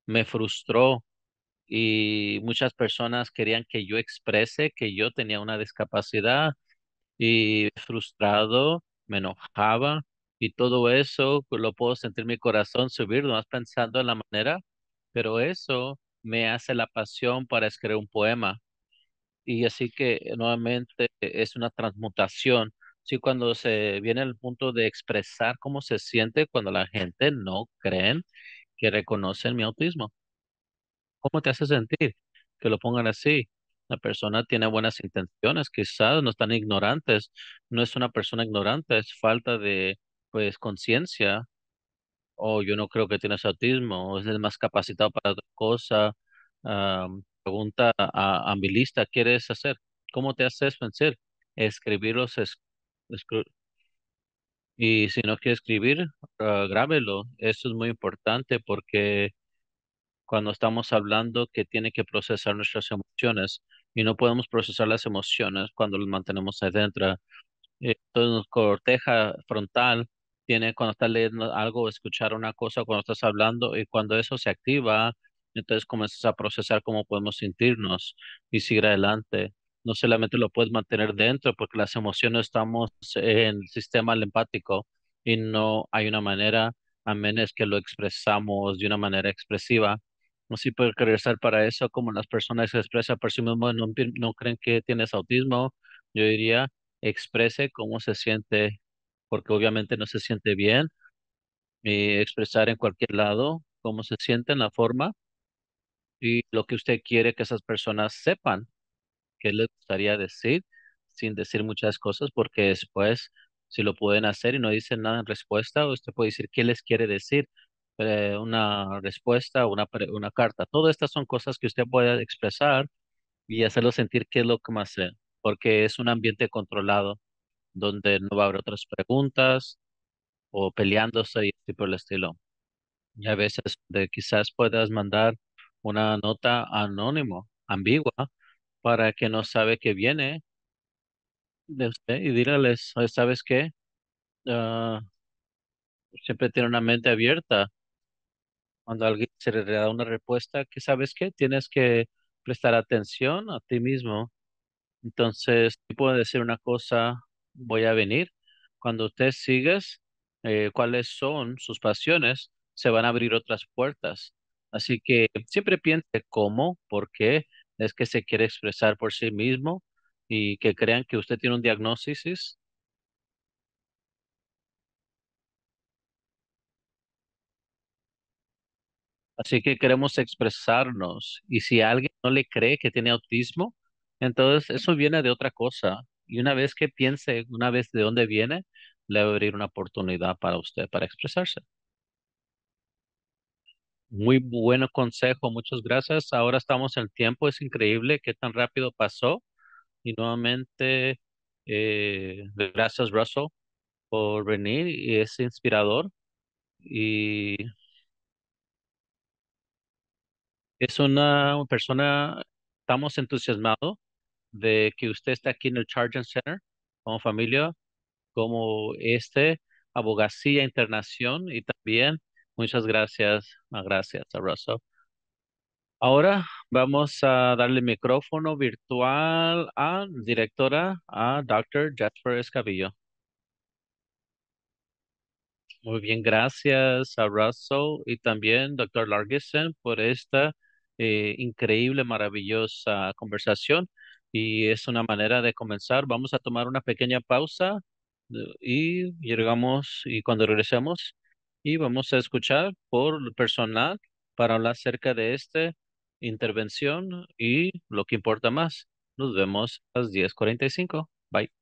me frustró y muchas personas querían que yo exprese que yo tenía una discapacidad y frustrado, me enojaba y todo eso pues, lo puedo sentir mi corazón subir, nomás pensando en la manera, pero eso me hace la pasión para escribir un poema. Y así que nuevamente es una transmutación. Sí, cuando se viene al punto de expresar cómo se siente cuando la gente no creen que reconocen mi autismo. ¿Cómo te hace sentir que lo pongan así? La persona tiene buenas intenciones, quizás no están ignorantes. No es una persona ignorante, es falta de, pues, conciencia. O yo no creo que tienes autismo, o es el más capacitado para otra cosa. Pregunta a mi lista, ¿quieres hacer? ¿Cómo te haces vencer? Escribirlos, escri- y si no quiere escribir, grábelo. Eso es muy importante porque cuando estamos hablando que tiene que procesar nuestras emociones y no podemos procesar las emociones cuando las mantenemos adentro. Entonces, corteja frontal tiene cuando estás leyendo algo, escuchar una cosa cuando estás hablando y cuando eso se activa, entonces comienzas a procesar cómo podemos sentirnos y seguir adelante. No solamente lo puedes mantener dentro porque las emociones estamos en el sistema empático y no hay una manera, a menos que lo expresamos de una manera expresiva. No se puede regresar para eso como las personas se expresan por sí mismos, no, no creen que tienes autismo. Yo diría exprese cómo se siente, porque obviamente no se siente bien, y expresar en cualquier lado cómo se siente en la forma y lo que usted quiere que esas personas sepan, qué les gustaría decir, sin decir muchas cosas, porque después, si lo pueden hacer y no dicen nada en respuesta, usted puede decir qué les quiere decir, una respuesta o una carta. Todas estas son cosas que usted puede expresar y hacerlo sentir qué es lo que más hacer, porque es un ambiente controlado donde no va a haber otras preguntas o peleándose y así por el estilo. Y a veces de quizás puedas mandar una nota anónimo, ambigua, para que no sabe que viene de usted y dígales, "Oye, ¿sabes qué? Ah, siempre tiene una mente abierta. Cuando alguien se le da una respuesta, que sabes qué? Tienes que prestar atención a ti mismo. Entonces, si puedo decir una cosa, voy a venir. Cuando usted sigues cuáles son sus pasiones, se van a abrir otras puertas. Así que siempre piense cómo, por qué es que se quiere expresar por sí mismo y que crean que usted tiene un diagnóstico. Así que queremos expresarnos. Y si alguien no le cree que tiene autismo, entonces eso viene de otra cosa. Y una vez que piense, una vez de dónde viene, le va a abrir una oportunidad para usted para expresarse. Muy buen consejo, muchas gracias. Ahora estamos en el tiempo, es increíble qué tan rápido pasó. Y nuevamente, gracias Russell por venir y es inspirador. Y es una persona, estamos entusiasmados de que usted está aquí en el Charging Center como familia, como abogacía, internación y también muchas gracias a Russell. Ahora vamos a darle micrófono virtual a directora, a Dr. Jasper Escabillo. Muy bien, gracias a Russell y también Dr. Largesen por esta increíble, maravillosa conversación. Y es una manera de comenzar. Vamos a tomar una pequeña pausa y llegamos y cuando regresemos y vamos a escuchar por el personal para hablar acerca de esta intervención y lo que importa más. Nos vemos a las 10:45. Bye.